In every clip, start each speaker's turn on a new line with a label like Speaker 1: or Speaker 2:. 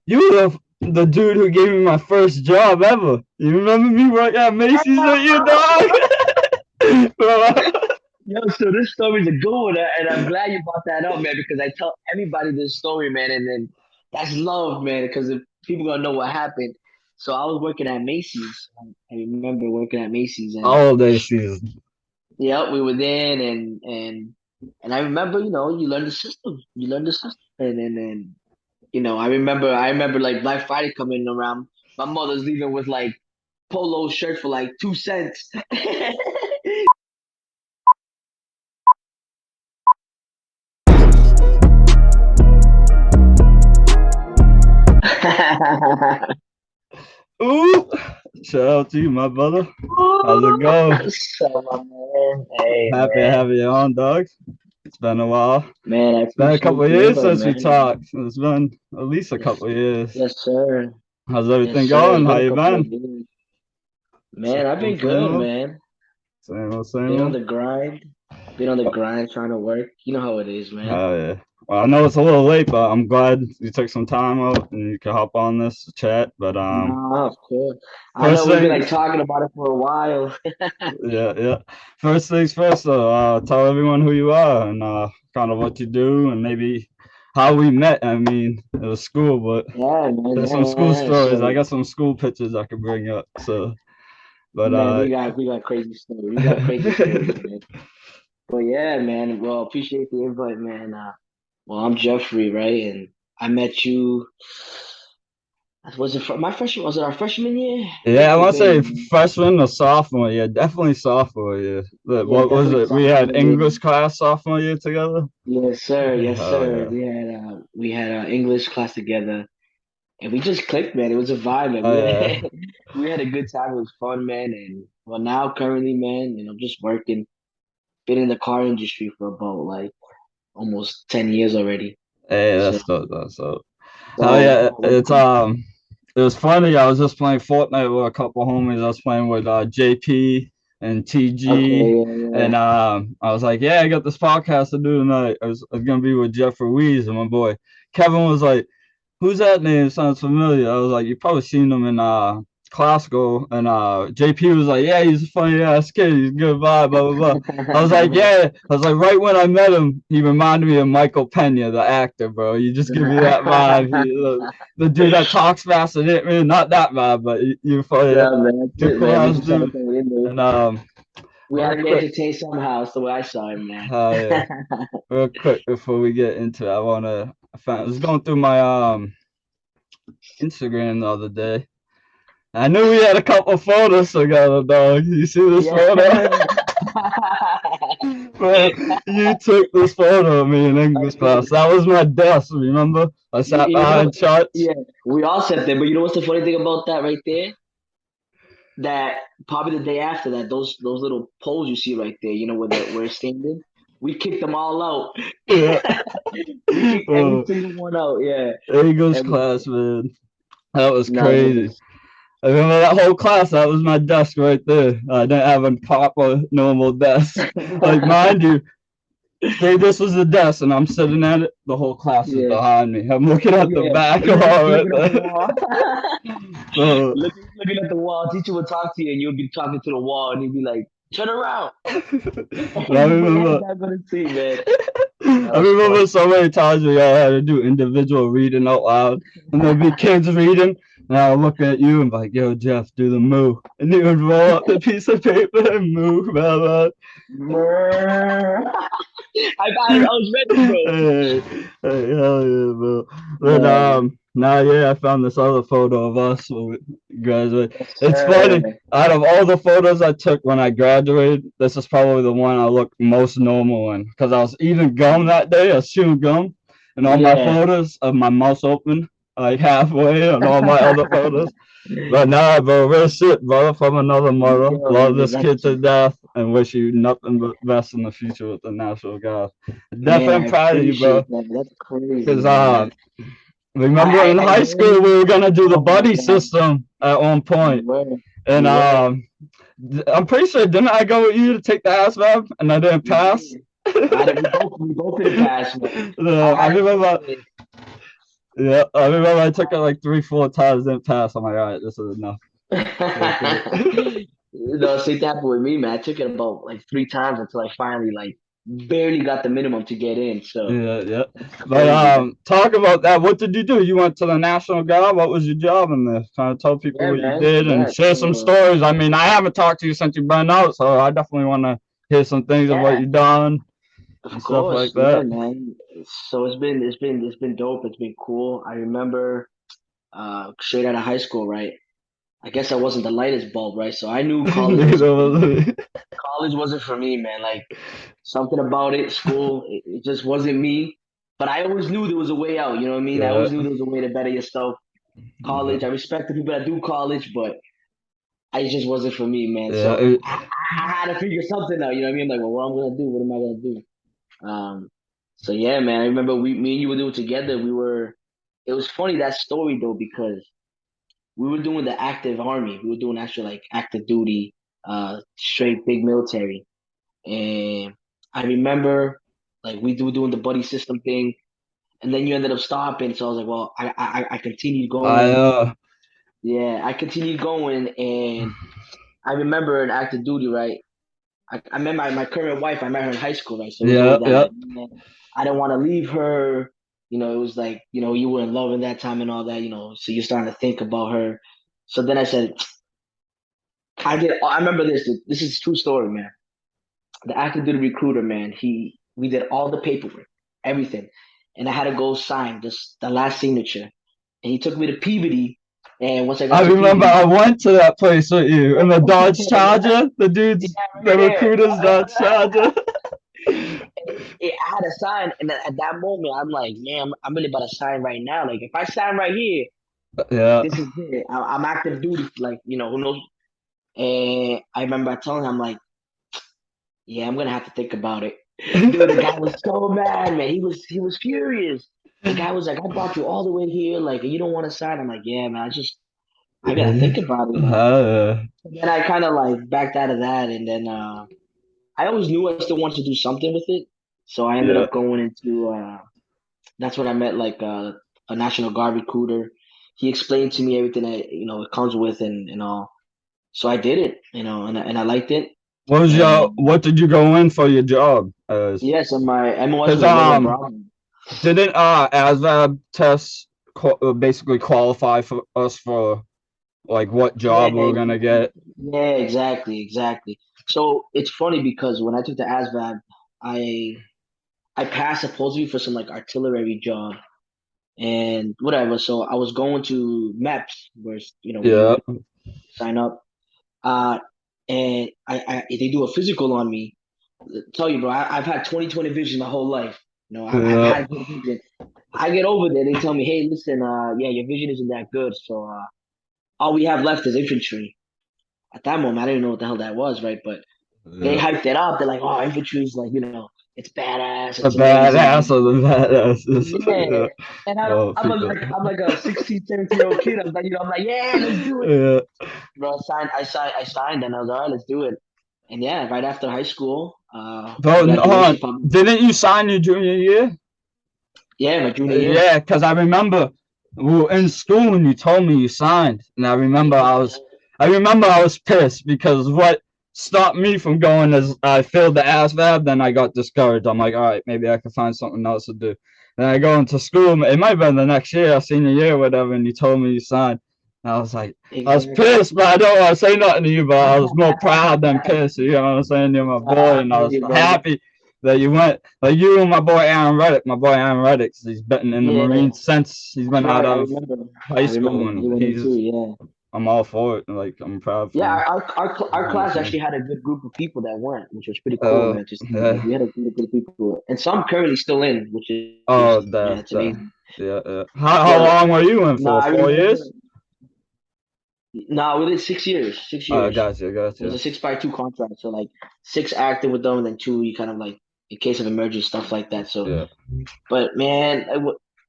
Speaker 1: You were the dude who gave me my first job ever. You remember me working at Macy's with you, dog?
Speaker 2: Yo, so this story's a good one, and I'm glad you brought that up, man, because I tell everybody this story, man, and then that's love, man, because if people gonna know what happened. So I was working at Macy's. I remember working at Macy's, and
Speaker 1: All day season.
Speaker 2: yeah, we were there, and I remember, you learn the system, and I remember like Black Friday coming around. My mother's leaving with like polo shirt for like 2 cents.
Speaker 1: Ooh, shout out to you, my brother. How's it going?
Speaker 2: So, my man, hey
Speaker 1: Happy to
Speaker 2: man,
Speaker 1: have you on, dog. It's been a while.
Speaker 2: man, I
Speaker 1: It's been a
Speaker 2: appreciate
Speaker 1: couple of
Speaker 2: the
Speaker 1: years
Speaker 2: invite,
Speaker 1: since we
Speaker 2: man.
Speaker 1: talked. It's been at least a
Speaker 2: Yes,
Speaker 1: couple of years.
Speaker 2: yes, sir.
Speaker 1: How's
Speaker 2: Yes,
Speaker 1: everything
Speaker 2: sir. It's
Speaker 1: going? How
Speaker 2: been a
Speaker 1: you
Speaker 2: couple of
Speaker 1: been?
Speaker 2: years.
Speaker 1: Same
Speaker 2: Man, I've
Speaker 1: old,
Speaker 2: been
Speaker 1: same
Speaker 2: good,
Speaker 1: old.
Speaker 2: man.
Speaker 1: Same old, same
Speaker 2: Been on
Speaker 1: old.
Speaker 2: the grind. Been on the grind, trying to work. You know how it is, man.
Speaker 1: Oh yeah. Well, I know it's a little late, but I'm glad you took some time out and you could hop on this chat. But
Speaker 2: Nah, of course. I
Speaker 1: first
Speaker 2: know we've been like
Speaker 1: things,
Speaker 2: talking about it for a while.
Speaker 1: yeah, yeah. First things first, though. Tell everyone who you are and kind of what you do and maybe how we met. I mean, it was school, but
Speaker 2: Yeah, man.
Speaker 1: there's
Speaker 2: Yeah,
Speaker 1: some school
Speaker 2: yeah, yeah.
Speaker 1: stories. I
Speaker 2: So,
Speaker 1: got some school pictures I could bring up. So, but
Speaker 2: man, we got crazy stories. We got crazy stories, man. But yeah, man. Well, appreciate the invite, man. Well, I'm Jeffrey, right? And I met you. Was it my freshman? Was it our freshman year? I think
Speaker 1: yeah, I
Speaker 2: it was
Speaker 1: want to say
Speaker 2: maybe.
Speaker 1: freshman or sophomore. Yeah, definitely sophomore year.
Speaker 2: Yeah,
Speaker 1: What was
Speaker 2: definitely
Speaker 1: it? We had
Speaker 2: sophomore year.
Speaker 1: English class sophomore year together.
Speaker 2: Yes, sir. Yes,
Speaker 1: Oh
Speaker 2: sir.
Speaker 1: yeah.
Speaker 2: We had English class together, and we just clicked, man. It was a vibe, man.
Speaker 1: Oh
Speaker 2: We
Speaker 1: yeah.
Speaker 2: had we had a good time. It was fun, man. And well, now currently, man, just working. Been in the car industry for about like almost 10 years already.
Speaker 1: Hey,
Speaker 2: So,
Speaker 1: that's dope. That's dope. Oh
Speaker 2: so
Speaker 1: yeah,
Speaker 2: what
Speaker 1: it's
Speaker 2: could
Speaker 1: it was funny. I was just playing Fortnite with a couple homies. I was playing with JP and
Speaker 2: okay,
Speaker 1: TG,
Speaker 2: yeah,
Speaker 1: and
Speaker 2: yeah.
Speaker 1: I was like, yeah, I got this podcast to do tonight. I was gonna be with Jeffrey Ruiz, and my boy Kevin was like, who's that name? Sounds familiar. I was like, you probably seen him in classical, and JP was like, yeah, he's a funny ass kid. He's a good vibe. Blah blah blah. I was like, yeah. I was like, right when I met him, he reminded me of Michael Pena, the actor, bro. You just give me that vibe. The dude that talks fast and hit me, not that vibe, but you're funny.
Speaker 2: Yeah, man, that's
Speaker 1: You're
Speaker 2: it,
Speaker 1: cool
Speaker 2: man. We
Speaker 1: ass
Speaker 2: just had to
Speaker 1: dude.
Speaker 2: go in there.
Speaker 1: And
Speaker 2: We
Speaker 1: real
Speaker 2: had to
Speaker 1: quick,
Speaker 2: entertain somehow. That's the way I saw him, man.
Speaker 1: yeah, real quick before we get into it, I was going through my Instagram the other day. I knew we had a couple photos together, dog. You see this photo?
Speaker 2: Yeah.
Speaker 1: Bro, you took this photo of me in
Speaker 2: I
Speaker 1: English class.
Speaker 2: did.
Speaker 1: That was my desk, remember? I
Speaker 2: You,
Speaker 1: sat
Speaker 2: you know,
Speaker 1: behind charts.
Speaker 2: yeah, we all said that, but you know what's the funny thing about that right there? That probably the day after that, those little poles you see right there, where it's standing, we kicked them all out.
Speaker 1: Yeah.
Speaker 2: We kicked every
Speaker 1: Bro,
Speaker 2: single one out. Yeah,
Speaker 1: English
Speaker 2: every
Speaker 1: class, man. That was
Speaker 2: no,
Speaker 1: crazy. I remember that whole class, that was my desk right there. I didn't have a proper normal desk. Like, mind you, say this was the desk and I'm sitting at it, the whole class is
Speaker 2: yeah,
Speaker 1: behind me. I'm looking at the
Speaker 2: yeah.
Speaker 1: back wall right
Speaker 2: Looking at the
Speaker 1: there.
Speaker 2: wall,
Speaker 1: So,
Speaker 2: looking at the wall. Teacher would talk to you, and you'll be talking to the wall, and he'd be like, "Turn around,"
Speaker 1: I
Speaker 2: and you put your head
Speaker 1: remember
Speaker 2: down, gonna see, man. That
Speaker 1: I
Speaker 2: was fun.
Speaker 1: remember so many times we all had to do individual reading out loud, and there'd be kids reading, and I would look at you and be like, "Yo, Jeff, do the moo," and you would roll up the piece of paper and moo, man.
Speaker 2: I was ready, bro.
Speaker 1: Hey, hey, hell yeah, bro. But
Speaker 2: No, man.
Speaker 1: now yeah, I found this other photo of us when we graduated.
Speaker 2: Yes,
Speaker 1: It's
Speaker 2: sir.
Speaker 1: funny. Out of all the photos I took when I graduated, this is probably the one I look most normal in because I was eating gum that day. I was chewing gum, and all my
Speaker 2: Yeah.
Speaker 1: photos of my mouth open like halfway, and all my other photos. But nah, bro, real shit, brother, from another mother.
Speaker 2: Yo,
Speaker 1: Love
Speaker 2: man,
Speaker 1: this kid
Speaker 2: that's
Speaker 1: to death and wish you nothing but best in the future with the natural God.
Speaker 2: man. I
Speaker 1: Definitely proud of you, bro.
Speaker 2: appreciate that. That's crazy,
Speaker 1: Because
Speaker 2: man.
Speaker 1: remember in
Speaker 2: I
Speaker 1: high school
Speaker 2: heard.
Speaker 1: we were gonna do the
Speaker 2: Oh my
Speaker 1: buddy
Speaker 2: God,
Speaker 1: system at one
Speaker 2: you
Speaker 1: point,
Speaker 2: were,
Speaker 1: and
Speaker 2: you were,
Speaker 1: I'm pretty sure didn't I go with you to take the ASVAB and I didn't
Speaker 2: you
Speaker 1: pass?
Speaker 2: did. I did. We both didn't pass, man. I
Speaker 1: I
Speaker 2: had a
Speaker 1: remember
Speaker 2: feeling.
Speaker 1: Yeah, I remember I took it like 3, 4 times, didn't pass. I'm like, all right, this is enough.
Speaker 2: No, see, that happened with me, man. I took it about like 3 times until I finally like barely got the minimum to get in. So
Speaker 1: Yeah, yeah. But
Speaker 2: crazy, man.
Speaker 1: talk about that. What did you do? You went to the National Guard. What was your job in there? Trying to tell people
Speaker 2: Yeah,
Speaker 1: what you
Speaker 2: man.
Speaker 1: did and
Speaker 2: Yeah.
Speaker 1: share some
Speaker 2: So,
Speaker 1: stories. I mean, I haven't talked to you since you've been out, so I definitely want to hear some things of what
Speaker 2: yeah,
Speaker 1: you've done
Speaker 2: of
Speaker 1: and stuff like
Speaker 2: course. Yeah,
Speaker 1: that.
Speaker 2: man. So it's been dope. It's been cool. I remember straight out of high school, right? I guess I wasn't the lightest bulb, right? So I knew college
Speaker 1: You
Speaker 2: wasn't for me.
Speaker 1: know,
Speaker 2: College wasn't for me, man. Like something about it, school, it just wasn't me. But I always knew there was a way out. You know what I mean? I
Speaker 1: yeah,
Speaker 2: always knew there was a way to better yourself.
Speaker 1: yeah,
Speaker 2: College, I respect the people that do college, but I just wasn't for me, man.
Speaker 1: yeah.
Speaker 2: So I had to figure something out. You know what I mean? Like, well, what I'm gonna do? What am I gonna do? So yeah, man. I remember me and you were doing it together. We were. It was funny that story though because we were doing the active army. We were doing actual like active duty, straight big military. And I remember like we were doing the buddy system thing, and then you ended up stopping. So I was like, well, I continued
Speaker 1: I
Speaker 2: going. Yeah, I continued going, and I remember in active duty, right? I met my current wife. I met her in high school, right? So it was
Speaker 1: yeah,
Speaker 2: always that
Speaker 1: yeah.
Speaker 2: like, man, I didn't want to leave her. It was like, you were in love in that time and all that, so you're starting to think about her. So then I said, I remember this. This is a true story, man. The active duty recruiter, man, we did all the paperwork, everything. And I had to go sign just the last signature. And he took me to Peabody. And once I
Speaker 1: I
Speaker 2: got to
Speaker 1: remember
Speaker 2: Peabody,
Speaker 1: I went to that place with you in the Dodge
Speaker 2: yeah,
Speaker 1: Charger. The
Speaker 2: yeah,
Speaker 1: dude's,
Speaker 2: right
Speaker 1: the
Speaker 2: there.
Speaker 1: recruiter's Dodge Charger.
Speaker 2: I had to sign, and at that moment, I'm like, man, I'm really about to sign right now. Like, if I sign right here,
Speaker 1: Yeah.
Speaker 2: this is it. I'm active duty. Like, who knows? And I remember telling him, I'm like, yeah, I'm gonna have to think about it. Dude, the guy was so mad, man. He was furious. The guy was like, I brought you all the way here, like, you don't want to sign. I'm like, yeah, man, I gotta think about it.
Speaker 1: Uh,
Speaker 2: And then I kind of like backed out of that, and then I always knew I still wanted to do something with it. So I ended
Speaker 1: yeah.
Speaker 2: up going into that's when I met like a National Guard recruiter. He explained to me everything that it comes with and all. So I did it, and I liked it. And
Speaker 1: What did you go in for your job as?
Speaker 2: yes, and my MOS
Speaker 1: Cause
Speaker 2: was Lower Bravo.
Speaker 1: didn't ASVAB tests basically qualify for us for like what
Speaker 2: Yeah,
Speaker 1: job we were gonna get?
Speaker 2: yeah, exactly, exactly. So it's funny because when I took the ASVAB, I I passed supposedly for some like artillery job and whatever. So I was going to MEPS, where you
Speaker 1: Yeah.
Speaker 2: sign up. Uh, and they do a physical on me. Tell you, bro, I've had 20/20 vision my whole life. I've
Speaker 1: Yeah.
Speaker 2: had good vision. I get over there, they tell me, hey, listen, yeah, your vision isn't that good, so all we have left is infantry. At that moment, I didn't know what the hell that was, right? But they
Speaker 1: Yeah.
Speaker 2: hyped it up. They're like, oh, infantry is like, it's badass,
Speaker 1: The
Speaker 2: it's
Speaker 1: badass
Speaker 2: amazing.
Speaker 1: of the badasses.
Speaker 2: Yeah.
Speaker 1: Yeah.
Speaker 2: And
Speaker 1: Oh, people.
Speaker 2: I'm like a 16, 17-year-old kid. I'm like, yeah, let's do it.
Speaker 1: Yeah.
Speaker 2: Bro, I signed, and I was all right, let's do it. And yeah, right after high school,
Speaker 1: But hold
Speaker 2: graduation
Speaker 1: on,
Speaker 2: probably.
Speaker 1: didn't you sign your junior year?
Speaker 2: Yeah, my junior year.
Speaker 1: Yeah, because I remember we were in school and you told me you signed, and I remember I was pissed because what stopped me from going is I failed the ASVAB, then I got discouraged. I'm like, all right, maybe I can find something else to do. Then I go into school. It might have been the next year, senior year, or whatever, and you told me you signed. And I was like, I was
Speaker 2: Exactly.
Speaker 1: pissed, but I don't want to say nothing to you, but I was more proud than pissed. You know what I'm saying? You're my boy,
Speaker 2: I
Speaker 1: and I
Speaker 2: feel
Speaker 1: was
Speaker 2: you, brother.
Speaker 1: happy that you went. Like you and my boy Aaron Reddick. My boy Aaron Reddick, he's been in the
Speaker 2: Yeah,
Speaker 1: Marines since he's been out
Speaker 2: right. I
Speaker 1: of
Speaker 2: remember.
Speaker 1: high
Speaker 2: I remember
Speaker 1: school,
Speaker 2: when he
Speaker 1: and
Speaker 2: went in too. Yeah.
Speaker 1: I'm all for it. Like I'm proud for
Speaker 2: Yeah,
Speaker 1: him.
Speaker 2: our class actually had a good group of people that went, which was pretty cool,
Speaker 1: Uh,
Speaker 2: man. To see, like
Speaker 1: yeah.
Speaker 2: we had a really good people, and some currently still in, which is
Speaker 1: Oh,
Speaker 2: man, it's amazing.
Speaker 1: yeah, yeah. How
Speaker 2: Yeah,
Speaker 1: long were you in
Speaker 2: no,
Speaker 1: for?
Speaker 2: I
Speaker 1: 4 years?
Speaker 2: remember. No, we did 6 years. 6 years.
Speaker 1: Gotcha,
Speaker 2: It was a
Speaker 1: gotcha.
Speaker 2: 6x2 contract, so like six active with them, and then two you kind of like in case of emergency stuff like that. So,
Speaker 1: Yeah.
Speaker 2: but man,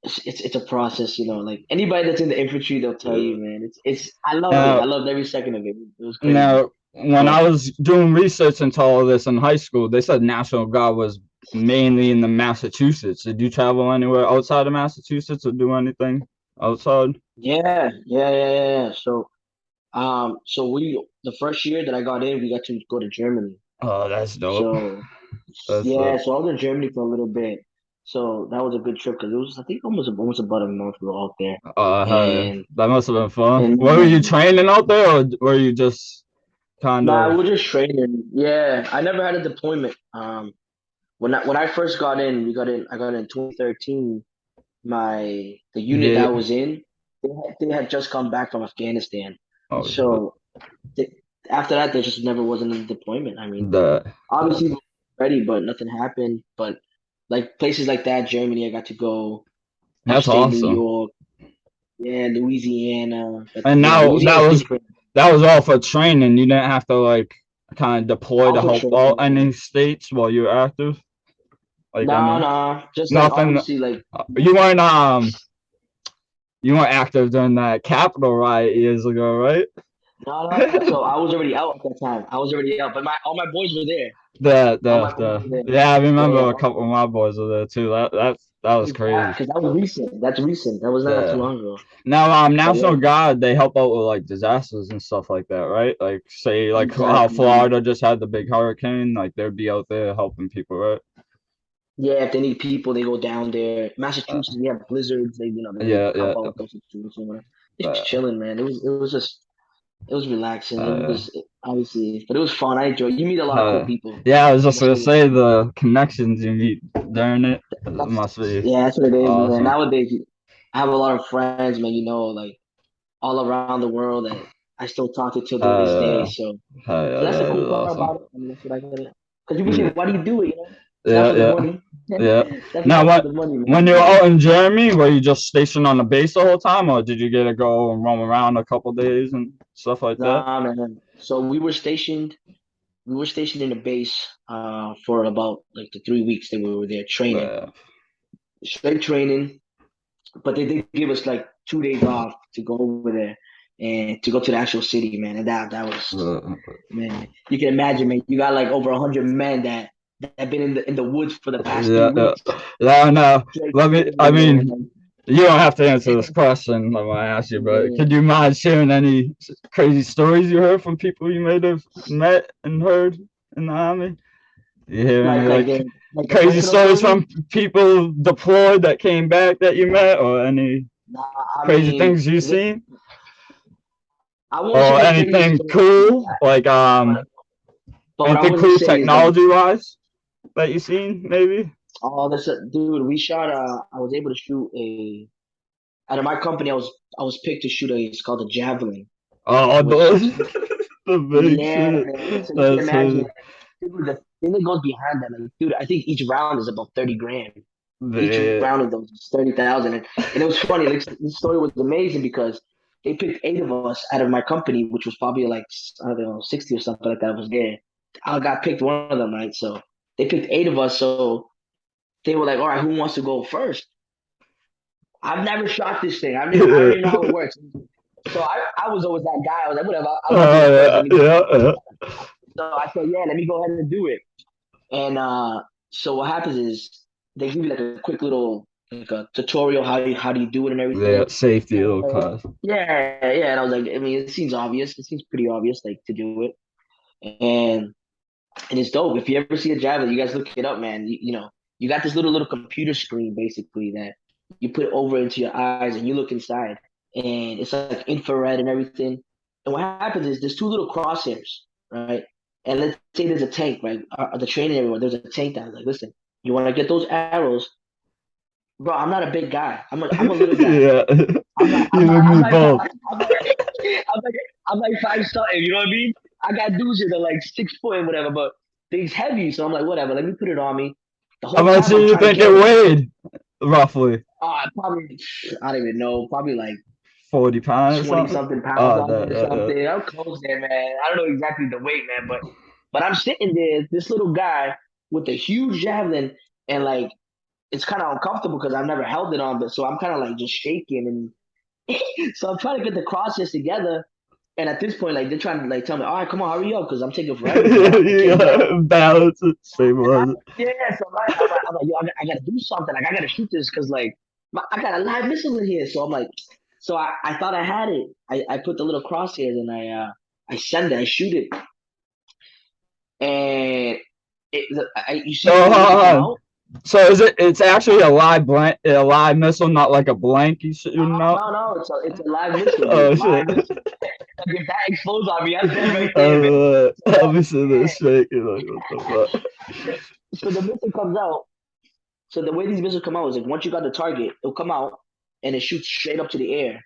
Speaker 2: it's a process, Like anybody that's in the infantry, they'll tell
Speaker 1: Yeah.
Speaker 2: you, man. It's I loved it. I
Speaker 1: Now,
Speaker 2: loved every second of it. It was crazy.
Speaker 1: Now, when I
Speaker 2: But
Speaker 1: was doing research into all of this in high school, they said National Guard was mainly in the Massachusetts. Did you travel anywhere outside of Massachusetts or do anything outside?
Speaker 2: Yeah. So we the first year that I got in, we got to go to Germany.
Speaker 1: Oh, that's dope.
Speaker 2: So
Speaker 1: That's
Speaker 2: yeah, so I was in Germany for a little bit. So that was a good trip because it was I think almost about a month we were out there,
Speaker 1: hey,
Speaker 2: and
Speaker 1: that must have been fun.
Speaker 2: and
Speaker 1: Were you training out there, or were you just kind
Speaker 2: nah,
Speaker 1: of?
Speaker 2: we were just training. Yeah, I never had a deployment. When I first got in, I got in 2013. The unit that I
Speaker 1: Yeah.
Speaker 2: was in, they had just come back from Afghanistan.
Speaker 1: Oh shit.
Speaker 2: So th after that, there just never wasn't a deployment. I mean,
Speaker 1: That
Speaker 2: obviously we were ready, but nothing happened. But like places like that, Germany, I got to go.
Speaker 1: that's
Speaker 2: Upstate New
Speaker 1: awesome.
Speaker 2: York, yeah, Louisiana. But
Speaker 1: And
Speaker 2: yeah,
Speaker 1: now
Speaker 2: Louisiana was different.
Speaker 1: that was all for training. You didn't have to like kind of deploy to
Speaker 2: Also
Speaker 1: help out
Speaker 2: training.
Speaker 1: any states while you're active. Like I
Speaker 2: Nah,
Speaker 1: mean,
Speaker 2: nah. Just like
Speaker 1: nothing.
Speaker 2: obviously like
Speaker 1: You weren't you weren't active during that Capitol riot years ago, right?
Speaker 2: nah. So I was already out at that time. I was already out, but my all my boys were there. All my boys were there.
Speaker 1: Yeah, I remember
Speaker 2: Yeah,
Speaker 1: a couple of my boys were there too. That was crazy.
Speaker 2: because that was recent. That's recent. That was not too
Speaker 1: Yeah.
Speaker 2: long ago.
Speaker 1: Now,
Speaker 2: But
Speaker 1: National
Speaker 2: yeah,
Speaker 1: Guard, they help out with like disasters and stuff like that, right? Like, say, like how
Speaker 2: exactly.
Speaker 1: Florida just had the big hurricane, like they'd be out there helping people, right?
Speaker 2: Yeah, if they need people, they go down there.
Speaker 1: Uh,
Speaker 2: Massachusetts, we have blizzards. They
Speaker 1: yeah,
Speaker 2: help
Speaker 1: yeah.
Speaker 2: out with those situations. It's just
Speaker 1: Uh,
Speaker 2: chilling, man. It was relaxing. It
Speaker 1: uh,
Speaker 2: was obviously, but it was fun. I enjoyed. You meet a lot of cool people.
Speaker 1: yeah, I was just
Speaker 2: That's
Speaker 1: gonna
Speaker 2: what
Speaker 1: say the connections you meet during it
Speaker 2: that's
Speaker 1: must be
Speaker 2: yeah, that's what it is, man.
Speaker 1: awesome.
Speaker 2: Nowadays, I have a lot of friends, man. Like all around the world that I still talk to till this day.
Speaker 1: Uh,
Speaker 2: So that's the
Speaker 1: that
Speaker 2: cool
Speaker 1: is
Speaker 2: part
Speaker 1: awesome.
Speaker 2: about it. I mean, that's what I get. Because people say,
Speaker 1: Yeah,
Speaker 2: "Why do you do it?" It's not
Speaker 1: yeah,
Speaker 2: for the
Speaker 1: yeah.
Speaker 2: money.
Speaker 1: Yeah.
Speaker 2: Definitely
Speaker 1: Now,
Speaker 2: not for
Speaker 1: what
Speaker 2: the money,
Speaker 1: when
Speaker 2: man.
Speaker 1: you were out in Germany, were you just stationed on the base the whole time, or did you get to go and roam around a couple days and stuff like that?
Speaker 2: Nah, man. So we were stationed. We were stationed in a base for about like the 3 weeks that we were there training,
Speaker 1: Uh,
Speaker 2: straight training. But they did give us like 2 days off to go over there and to go to the actual city, man. And that was
Speaker 1: uh,
Speaker 2: man. You can imagine, man. You got like over 100 men that have been in the woods for the past three
Speaker 1: yeah, yeah.
Speaker 2: weeks,
Speaker 1: Yeah, no.
Speaker 2: straight
Speaker 1: Let me. I
Speaker 2: training,
Speaker 1: mean,
Speaker 2: man.
Speaker 1: you don't have to answer this question. I'm gonna ask you, but
Speaker 2: Yeah.
Speaker 1: could you mind sharing any crazy stories you heard from people you may have met and heard in the army? You hear any
Speaker 2: Like the
Speaker 1: crazy
Speaker 2: personal
Speaker 1: stories
Speaker 2: stories.
Speaker 1: from people deployed that came back that you met, or any
Speaker 2: Nah, I
Speaker 1: crazy
Speaker 2: mean,
Speaker 1: things you seen,
Speaker 2: I won't say
Speaker 1: or
Speaker 2: like crazy
Speaker 1: anything
Speaker 2: stories,
Speaker 1: cool, like
Speaker 2: but what I
Speaker 1: anything
Speaker 2: wouldn't
Speaker 1: cool
Speaker 2: say is like,
Speaker 1: technology wise that you seen, maybe?
Speaker 2: oh, that's a, dude. We shot. I was able to shoot a out of my company. I was picked to shoot a. It's called a javelin,
Speaker 1: Oh,
Speaker 2: which
Speaker 1: the big
Speaker 2: yeah,
Speaker 1: shit.
Speaker 2: man. So you can
Speaker 1: That's
Speaker 2: imagine, dude, the thing that goes behind that, like, dude, I think each round is about 30 grand. Each
Speaker 1: the
Speaker 2: round of those is 30,000, and it was funny. Like, this story was amazing because they picked 8 of us out of my company, which was probably like I don't know 60 or something like that. Was there. I got picked one of them, right? So they picked 8 of us. So they were like, "All right, who wants to go first?" I've never shot this thing. I don't even know how it works. So I was always that guy. I was like, whatever, I'll do it first.
Speaker 1: yeah,
Speaker 2: Let me go.
Speaker 1: yeah, yeah.
Speaker 2: So I said, yeah, let me go ahead and do it. And so what happens is they give you like a quick little like a tutorial how do you do it and
Speaker 1: Yeah,
Speaker 2: everything.
Speaker 1: safety little
Speaker 2: And
Speaker 1: class.
Speaker 2: yeah. And I was like, I mean, it seems obvious. It seems pretty obvious, like to do it. And and it's dope. If you ever see a Java, you guys look it up, man. You got this little computer screen basically that you put over into your eyes and you look inside, and it's like infrared and everything. And what happens is there's two little crosshairs, right? And let's say there's a tank, right? The training everyone, there's a tank down. Like, listen, you want to get those arrows, bro? I'm not a big guy. I'm a little guy.
Speaker 1: Yeah,
Speaker 2: I'm not. I'm
Speaker 1: you
Speaker 2: not.
Speaker 1: and
Speaker 2: I'm
Speaker 1: me
Speaker 2: like.
Speaker 1: both.
Speaker 2: I'm like. I'm like 5 something. You know what I mean? I got dudes that are like 6 foot and whatever, but things heavy. So I'm like, whatever. Let me put it on me. The
Speaker 1: How
Speaker 2: whole
Speaker 1: much
Speaker 2: time
Speaker 1: do
Speaker 2: I'm
Speaker 1: you
Speaker 2: trying to
Speaker 1: think
Speaker 2: get
Speaker 1: it
Speaker 2: it.
Speaker 1: weighed, roughly?
Speaker 2: Probably. I don't even know. Probably like
Speaker 1: 40 pounds or
Speaker 2: 20
Speaker 1: something?
Speaker 2: something pounds
Speaker 1: Oh,
Speaker 2: on there or
Speaker 1: that.
Speaker 2: something. I'm close there, man. I don't know exactly the weight, man, but I'm sitting there, this little guy with a huge javelin, and like it's kind of uncomfortable because I've never held it on, but so I'm kind of like just shaking, and so I'm trying to get the crosses together. And at this point, like they're trying to like tell me, all right, come on, hurry up, because I'm taking forever. I can't down.
Speaker 1: Balance it, stabilize
Speaker 2: Yeah, so I'm like, yo, I gotta do something. Like I gotta shoot this because like I got a live missile in here. So I'm like, so I thought I had it. I put the little crosshairs and I send it, I shoot it, and you see when the missile come
Speaker 1: it.
Speaker 2: out.
Speaker 1: So it's actually a live missile, not like a blank you shooting out?
Speaker 2: No, it's a live missile, dude.
Speaker 1: Oh
Speaker 2: Live
Speaker 1: shit.
Speaker 2: missile. If that explodes on me, I'm dead right there, man.
Speaker 1: I'll
Speaker 2: So,
Speaker 1: be sitting there shaking like what the
Speaker 2: so the missile comes out. So the way these missiles come out is like once you got the target, it'll come out and it shoots straight up to the air.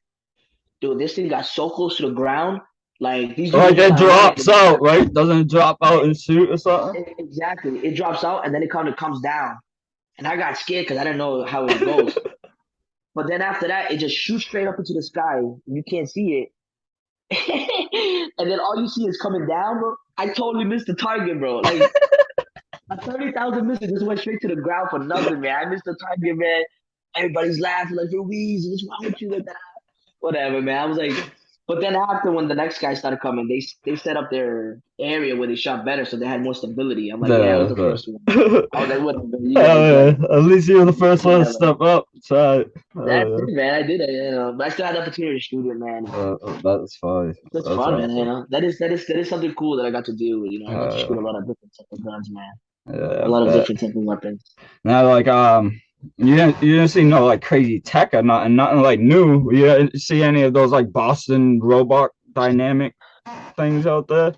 Speaker 2: Dude, this thing got so close to the ground. Like these dudes
Speaker 1: fuck? Like
Speaker 2: just
Speaker 1: it
Speaker 2: started running.
Speaker 1: drops out, right? Doesn't it drop out and shoot or something?
Speaker 2: Exactly. It drops out and then it kind of comes down. And I got scared because I didn't know how it goes. But then after that, it just shoots straight up into the sky. You can't see it. And then all you see is coming down, bro. I totally missed the target, bro. Like a 30,000 misses just went straight to the ground for nothing, man. I missed the target, man. Everybody's laughing like, Ruiz, what's wrong with you? Like that? Whatever, man. I was like, but then after when the next guy started coming, they set up their area where they shot better, so they had more stability. I'm like, yeah, I was the first one. I was like, whatever, you guys got it.
Speaker 1: At least you're the first one to
Speaker 2: Whatever.
Speaker 1: step up. Try.
Speaker 2: That's it, man. I did it, but I still had the opportunity to shoot it, man.
Speaker 1: That's fine.
Speaker 2: That's
Speaker 1: That's
Speaker 2: fun, man.
Speaker 1: awesome.
Speaker 2: That is something cool that I got to do. I got to shoot a lot of different type of guns, man.
Speaker 1: Yeah,
Speaker 2: A lot of
Speaker 1: but
Speaker 2: different type of weapons.
Speaker 1: now like you didn't see no like crazy tech or nothing like new. You didn't see any of those like Boston robot dynamic things out there?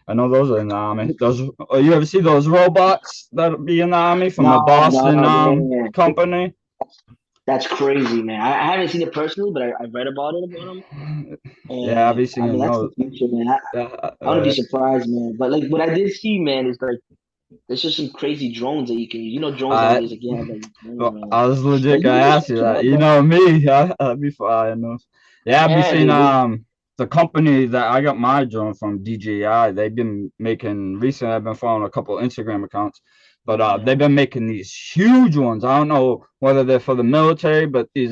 Speaker 1: I know those are in the army. You ever see those robots that be in the army from a
Speaker 2: No,
Speaker 1: Boston
Speaker 2: man.
Speaker 1: company?
Speaker 2: That's crazy, man. I haven't seen it personally, but I've read about them.
Speaker 1: Yeah, I've
Speaker 2: And
Speaker 1: been
Speaker 2: I mean,
Speaker 1: seeing
Speaker 2: that's the
Speaker 1: those.
Speaker 2: future, man. I wouldn't be surprised, man. But like, what I did see, man, is like there's just some crazy drones that you can use. Drones
Speaker 1: I
Speaker 2: nowadays, like you have like drones,
Speaker 1: well,
Speaker 2: man.
Speaker 1: I was
Speaker 2: Like
Speaker 1: legit
Speaker 2: you
Speaker 1: gonna
Speaker 2: can
Speaker 1: ask you
Speaker 2: check it
Speaker 1: that.
Speaker 2: out,
Speaker 1: You
Speaker 2: bro.
Speaker 1: know me, I'd be flying those. Yeah, I've been
Speaker 2: Yeah,
Speaker 1: seeing
Speaker 2: dude.
Speaker 1: the company that I got my drone from, DJI. They've been making recently. I've been following a couple Instagram accounts, but they've
Speaker 2: Yeah.
Speaker 1: been making these huge ones. I don't know whether they're for the military, but these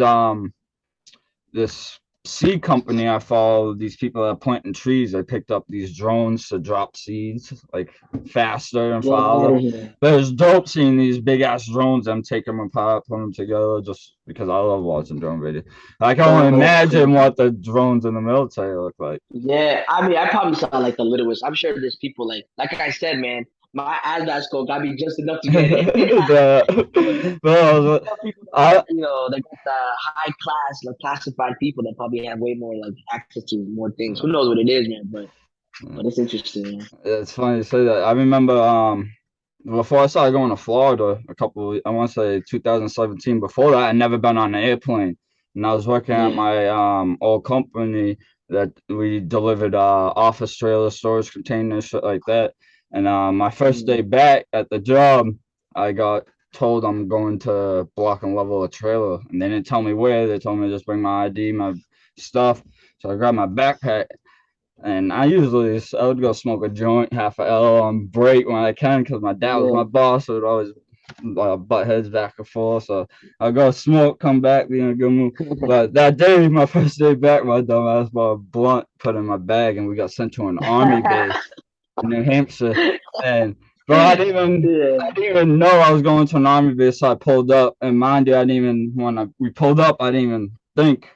Speaker 1: this seed company I follow, these people that are planting trees, they picked up these drones to drop seeds like faster and
Speaker 2: Get out
Speaker 1: farther.
Speaker 2: of here.
Speaker 1: But it's dope seeing these big ass drones. I'm taking them apart, putting them together, just because I love watching drone videos. I can only
Speaker 2: That's
Speaker 1: imagine
Speaker 2: crazy.
Speaker 1: what the drones in the military look like.
Speaker 2: Yeah, I mean, I probably sound like the littlest. I'm sure there's people like I said, man. My ASVAB score got me just enough to get in.
Speaker 1: Well,
Speaker 2: Some people that
Speaker 1: I
Speaker 2: got, they got the high class, like classified people that probably have way more like access to more things. Who knows what it is, man? But it's interesting, man.
Speaker 1: it's funny you say that. I remember before I started going to Florida I want to say 2017. Before that, I'd never been on an airplane, and I was working at
Speaker 2: Yeah.
Speaker 1: my old company that we delivered office trailer storage containers, shit like that. And my first day
Speaker 2: Mm.
Speaker 1: back at the job, I got told I'm going to block and level a trailer, and they didn't tell me where. They told me to just bring my ID, my stuff. So I grabbed my backpack, and I would go smoke a joint, half a L on break when I can, because my dad was my
Speaker 2: Yeah.
Speaker 1: boss. So it would always butt heads back and forth. So I go smoke, come back, be in a good mood. But that day, my first day back, my dumb ass bought a blunt, put in my bag, and we got sent to an army base in New Hampshire. And bro,
Speaker 2: Yeah.
Speaker 1: I didn't even know I was going to an army base. So I pulled up, and mind you, I didn't even when we pulled up, I didn't even think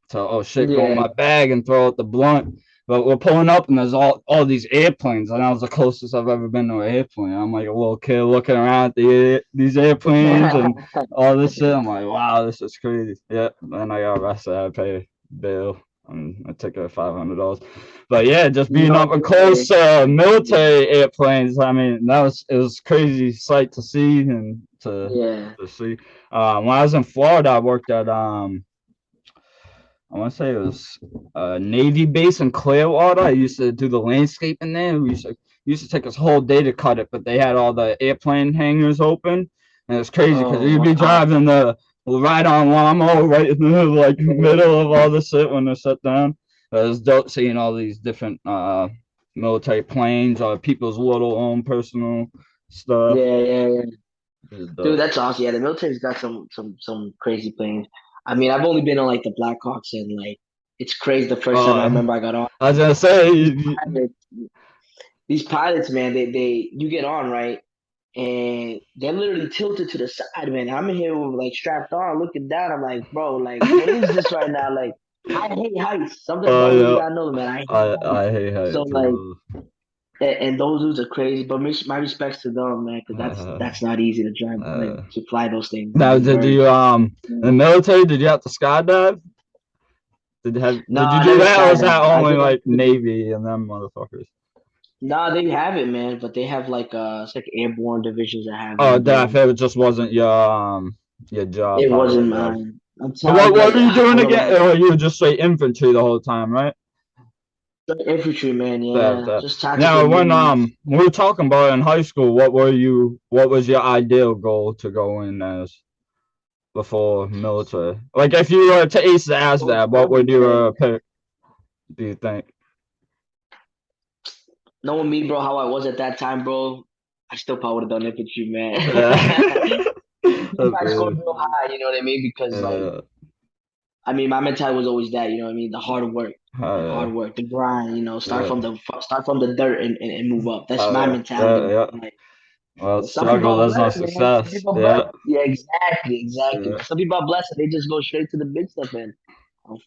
Speaker 1: to oh shit, go in
Speaker 2: Yeah.
Speaker 1: my bag and throw out the blunt. But we're pulling up and there's all these airplanes, and that was the closest I've ever been to an airplane. I'm like a little kid looking around at these airplanes and all this shit. I'm like, wow, this is crazy. Yeah, then I got arrested. I pay bail and a ticket of $500. But yeah, just being
Speaker 2: No
Speaker 1: up and close
Speaker 2: way.
Speaker 1: to military airplanes. I mean, it was crazy sight to see and
Speaker 2: Yeah.
Speaker 1: to see. When I was in Florida, I worked at I want to say it was a Navy base in Clearwater. I used to do the landscaping there. We used to take us whole day to cut it, but they had all the airplane hangars open, and it's crazy because
Speaker 2: Oh
Speaker 1: you'd be
Speaker 2: wow.
Speaker 1: driving the ride-on lawnmower right in the like middle of all the shit when they're shut down. It was dope seeing all these different military planes or people's little own personal stuff.
Speaker 2: Yeah.
Speaker 1: It was
Speaker 2: Dude,
Speaker 1: dope.
Speaker 2: that's awesome. Yeah, the military's got some crazy planes. I mean, I've only been on like the Blackhawks and like It's crazy. The first time I remember I got on.
Speaker 1: I was gonna say
Speaker 2: these pilots, man, they you get on, right? And they're literally tilted to the side, man. I'm in here with like strapped on, looking down. I'm like, bro, like, what is this right now? Like, I hate heights. Something about you
Speaker 1: yeah,
Speaker 2: gotta know, man. I hate heights.
Speaker 1: I hate
Speaker 2: So
Speaker 1: heights
Speaker 2: like,
Speaker 1: too.
Speaker 2: and those dudes are crazy. But my respects to them, man, because that's not easy to drive, like to fly those things.
Speaker 1: Now, did
Speaker 2: Very,
Speaker 1: you in the military? Did you have to skydive? Did you
Speaker 2: no,
Speaker 1: do
Speaker 2: never
Speaker 1: that, or was
Speaker 2: skydived.
Speaker 1: that
Speaker 2: I
Speaker 1: only
Speaker 2: did
Speaker 1: like
Speaker 2: like
Speaker 1: Navy and them motherfuckers?
Speaker 2: no, they have it, man. But they have like it's like airborne divisions that have it
Speaker 1: Oh,
Speaker 2: and do
Speaker 1: that
Speaker 2: it.
Speaker 1: it just wasn't your job,
Speaker 2: It wasn't
Speaker 1: pilot job.
Speaker 2: mine. I'm
Speaker 1: So
Speaker 2: telling you,
Speaker 1: what
Speaker 2: like
Speaker 1: were you
Speaker 2: I
Speaker 1: doing
Speaker 2: don't know.
Speaker 1: again? Or you were just straight infantry the whole time, right?
Speaker 2: Infantry, man, yeah.
Speaker 1: That.
Speaker 2: Just tactical
Speaker 1: Now, when
Speaker 2: moves.
Speaker 1: we were talking about it in high school, what was your ideal goal to go in as before military? Like, if you were to ace the ASVAB, what would you
Speaker 2: Man.
Speaker 1: pick? Do you think?
Speaker 2: Knowing me, bro, how I was at that time, bro, I still probably would have done infantry, man.
Speaker 1: Yeah.
Speaker 2: If I scored real high, you know what I mean? Because like,
Speaker 1: Yeah.
Speaker 2: I mean, my mentality was always that, you know what I mean? The
Speaker 1: Uh,
Speaker 2: hard work, the grind. You know,
Speaker 1: yeah.
Speaker 2: start from the dirt and move up. That's my mentality.
Speaker 1: Yeah.
Speaker 2: Like,
Speaker 1: Well,
Speaker 2: some people
Speaker 1: struggle
Speaker 2: are
Speaker 1: is no
Speaker 2: blessed, man. Some
Speaker 1: success.
Speaker 2: people are blessed.
Speaker 1: Yeah.
Speaker 2: Yeah, exactly.
Speaker 1: Yeah.
Speaker 2: Some people are blessed and they just go straight to the big stuff. And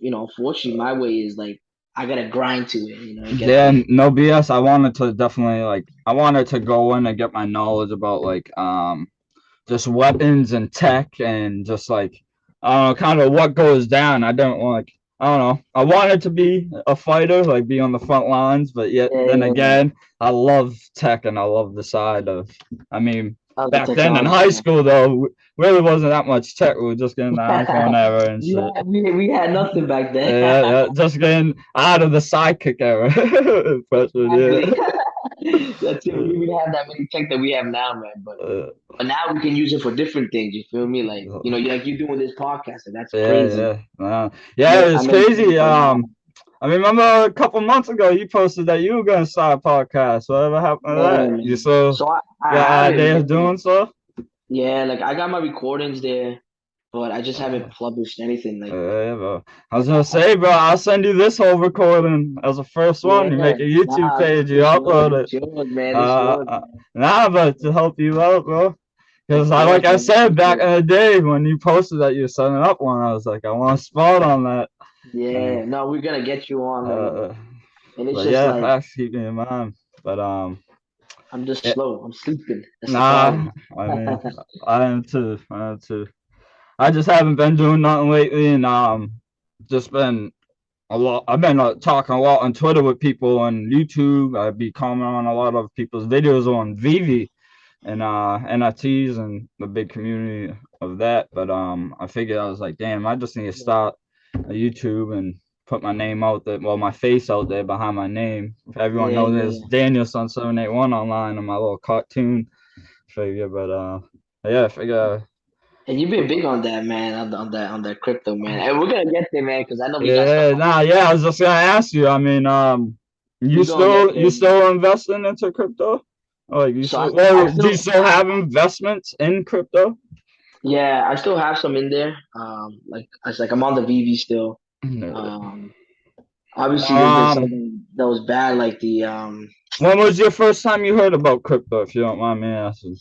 Speaker 2: you know, unfortunately, my way is like I gotta grind to it. You know, and get
Speaker 1: Yeah,
Speaker 2: there.
Speaker 1: no BS. I wanted to definitely I wanted to go in and get my knowledge about just weapons and tech and just I don't know, kind of what goes down. I don't know. I wanted to be a fighter, like be on the front lines, but yet
Speaker 2: Yeah,
Speaker 1: then
Speaker 2: yeah, yeah.
Speaker 1: again, I love tech and I love the side of. I mean,
Speaker 2: How's the
Speaker 1: back then in
Speaker 2: technology,
Speaker 1: high
Speaker 2: man?
Speaker 1: school though, really wasn't that much tech. We were just getting the iPhone era and shit.
Speaker 2: We had nothing back then.
Speaker 1: Yeah, just getting out of the sidekick era. Freshman year.
Speaker 2: Exactly. That's it. We didn't have that many tech that we have now, man.
Speaker 1: Uh,
Speaker 2: But now we can use it for different things. You feel me? Like like you doing this podcast, and that's crazy.
Speaker 1: yeah,
Speaker 2: I
Speaker 1: it's
Speaker 2: know you're doing
Speaker 1: crazy.
Speaker 2: it right now.
Speaker 1: I remember a couple months ago you posted that you were gonna start a podcast. Whatever happened to
Speaker 2: Yeah,
Speaker 1: that? You
Speaker 2: man.
Speaker 1: still
Speaker 2: So I
Speaker 1: got
Speaker 2: have it,
Speaker 1: ideas
Speaker 2: man.
Speaker 1: doing so?
Speaker 2: Yeah, like I got my recordings there, but I just haven't
Speaker 1: Uh,
Speaker 2: published anything. Like,
Speaker 1: yeah, bro. I was gonna say, bro, I'll send you this whole recording as a first one. You
Speaker 2: yeah,
Speaker 1: make a YouTube
Speaker 2: nah,
Speaker 1: page, you
Speaker 2: it's yours,
Speaker 1: upload it.
Speaker 2: it's yours, man, it's
Speaker 1: Uh,
Speaker 2: yours,
Speaker 1: uh
Speaker 2: man.
Speaker 1: nah, but to help you out, bro. Because
Speaker 2: Of
Speaker 1: like
Speaker 2: course,
Speaker 1: I
Speaker 2: man.
Speaker 1: said back
Speaker 2: Appreciate
Speaker 1: in
Speaker 2: it.
Speaker 1: the day when you posted that you're setting up one, I was like, I want a spot on that.
Speaker 2: Yeah,
Speaker 1: And,
Speaker 2: no, we're gonna get you on, man.
Speaker 1: uh,
Speaker 2: And it's
Speaker 1: but
Speaker 2: just
Speaker 1: yeah,
Speaker 2: like
Speaker 1: facts keep me in mind. But
Speaker 2: I'm just
Speaker 1: it,
Speaker 2: slow. I'm sleeping. That's the
Speaker 1: nah,
Speaker 2: problem.
Speaker 1: I mean, I am too. I am too. I just haven't been doing nothing lately, and just been a lot. I've been talking a lot on Twitter with people on YouTube. I'd be commenting on a lot of people's videos on VeVe and NFTs and the big community of that. But I figured I was like, damn, I just need to start a YouTube and put my name out there, well, my face out there behind my name. If everyone
Speaker 2: Yeah,
Speaker 1: knows
Speaker 2: yeah,
Speaker 1: it's
Speaker 2: yeah.
Speaker 1: Danielson781 online on my little cartoon figure. But yeah, I figure
Speaker 2: And you've been big on that, man, on that crypto, man. And we're gonna get there, man, because I know we got stuff
Speaker 1: yeah,
Speaker 2: on.
Speaker 1: nah, yeah. I was just gonna ask you. I mean,
Speaker 2: We gonna get
Speaker 1: you
Speaker 2: there.
Speaker 1: still investing into crypto? Like you
Speaker 2: So
Speaker 1: still,
Speaker 2: I
Speaker 1: well, do you
Speaker 2: still,
Speaker 1: still have investments in crypto?
Speaker 2: yeah, I still have some in there. Like I was like I'm on the VV still.
Speaker 1: No.
Speaker 2: Um, obviously there's been
Speaker 1: Um,
Speaker 2: something that was bad, like the
Speaker 1: when was your first time you heard about crypto? If you don't mind me asking.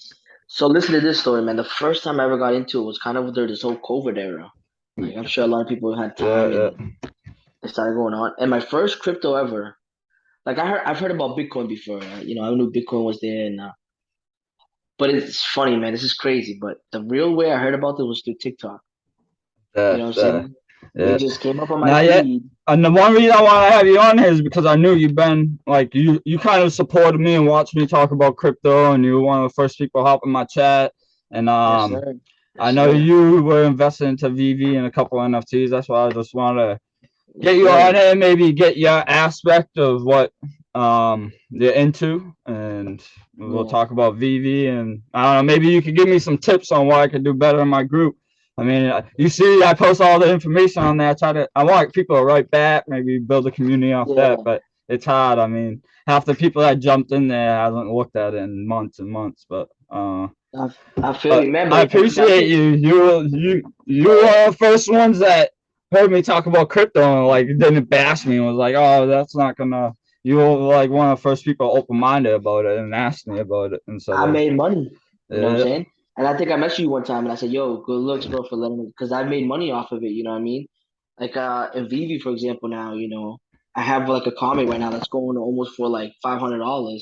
Speaker 2: So listen to this story, man. The first time I ever got into it was kind of during this whole COVID era. Like I'm sure a lot of people had time
Speaker 1: Yeah,
Speaker 2: and it started going on. And my first crypto ever, like I've heard about Bitcoin before. I knew Bitcoin was there, and but it's funny, man. This is crazy. But the real way I heard about it was through TikTok. You
Speaker 1: yeah,
Speaker 2: know what I'm
Speaker 1: yeah,
Speaker 2: saying? It
Speaker 1: yeah.
Speaker 2: just came up on my
Speaker 1: Not yet.
Speaker 2: feed.
Speaker 1: And the one reason I want to have you on here is because I knew you've been like you kind of supported me and watched me talk about crypto, and you were one of the first people helping my chat. And
Speaker 2: Yes, sir.
Speaker 1: I
Speaker 2: Yes,
Speaker 1: know
Speaker 2: sir.
Speaker 1: you were invested into VV and a couple NFTs. That's why I just want to get
Speaker 2: Yes,
Speaker 1: you on
Speaker 2: sir.
Speaker 1: it and maybe get your aspect of what you're into, and we'll
Speaker 2: Yeah.
Speaker 1: talk about VV. And I don't know, maybe you could give me some tips on what I could do better in my group. I mean, you see, I post all the information on there. I want people to write back, maybe build a community off that,
Speaker 2: Yeah.
Speaker 1: but it's hard. I mean, half the people that jumped in there hasn't looked at it in months and months,
Speaker 2: I feel
Speaker 1: but
Speaker 2: you, man.
Speaker 1: I
Speaker 2: But that's
Speaker 1: appreciate
Speaker 2: it.
Speaker 1: you. You were one of the first ones that heard me talk about crypto and like didn't bash me and was like, oh, that's not gonna. You were like one of the first people open minded about it and asked me about it instead
Speaker 2: I
Speaker 1: of
Speaker 2: made money. You know what I'm
Speaker 1: yeah,
Speaker 2: saying? And I think I messaged you one time and I said, "Yo, good looks, bro, for letting me," because I made money off of it. You know what I mean? Like in VeVe, for example, now I have like a comic right now that's going almost for like $500,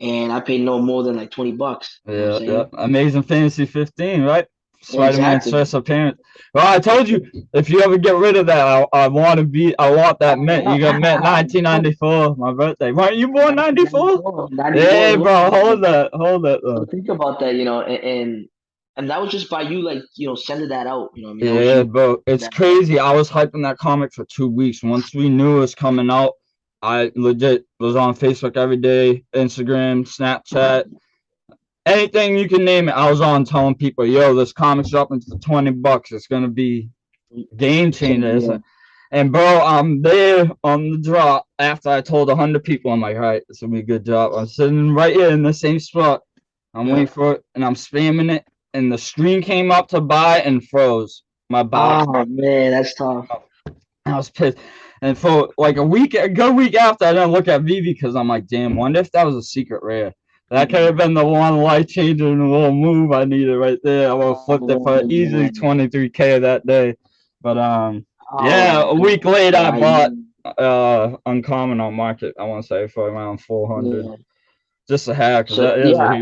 Speaker 2: and I paid no more than like $20. You know what I'm
Speaker 1: yeah.
Speaker 2: saying?
Speaker 1: Amazing Fantasy 15, right? Spider-Man's
Speaker 2: Exactly.
Speaker 1: first appearance. Well, I told you if you ever get rid of that, I want that mint. You got mint 1994, my birthday. Weren't you born 94?
Speaker 2: 1994, 94,
Speaker 1: Yeah, bro,
Speaker 2: yeah.
Speaker 1: hold that.
Speaker 2: So think about that, and that was just by you, like, sending that out. You know what I mean? That was
Speaker 1: Yeah,
Speaker 2: you
Speaker 1: bro,
Speaker 2: sending
Speaker 1: it's
Speaker 2: that out.
Speaker 1: crazy. I was hyping that comic for 2 weeks. Once we knew it was coming out, I legit was on Facebook every day, Instagram, Snapchat, anything you can name it. I was on telling people, yo, this comic's dropping for $20. It's gonna be game changer.
Speaker 2: Yeah.
Speaker 1: And bro, I'm there on the drop after I told 100 people. I'm like, all right, this will be a good drop. I'm sitting right here in the same spot. I'm waiting
Speaker 2: Yeah.
Speaker 1: for it, and I'm spamming it, and the screen came up to buy and froze. My buy.
Speaker 2: Oh man, that's tough.
Speaker 1: I was pissed. And for like a good week after, I didn't look at VeVe because I'm like, damn, wonder if that was a secret rare. That could have been the one life changing little move I needed right there. I would have flipped it
Speaker 2: Oh
Speaker 1: for easily
Speaker 2: man.
Speaker 1: 23K that day. But
Speaker 2: Oh
Speaker 1: yeah, a
Speaker 2: man.
Speaker 1: week later I
Speaker 2: Right.
Speaker 1: bought Uncommon on market. I want to say for around 400,
Speaker 2: Yeah.
Speaker 1: just a hack because
Speaker 2: So
Speaker 1: that is
Speaker 2: yeah,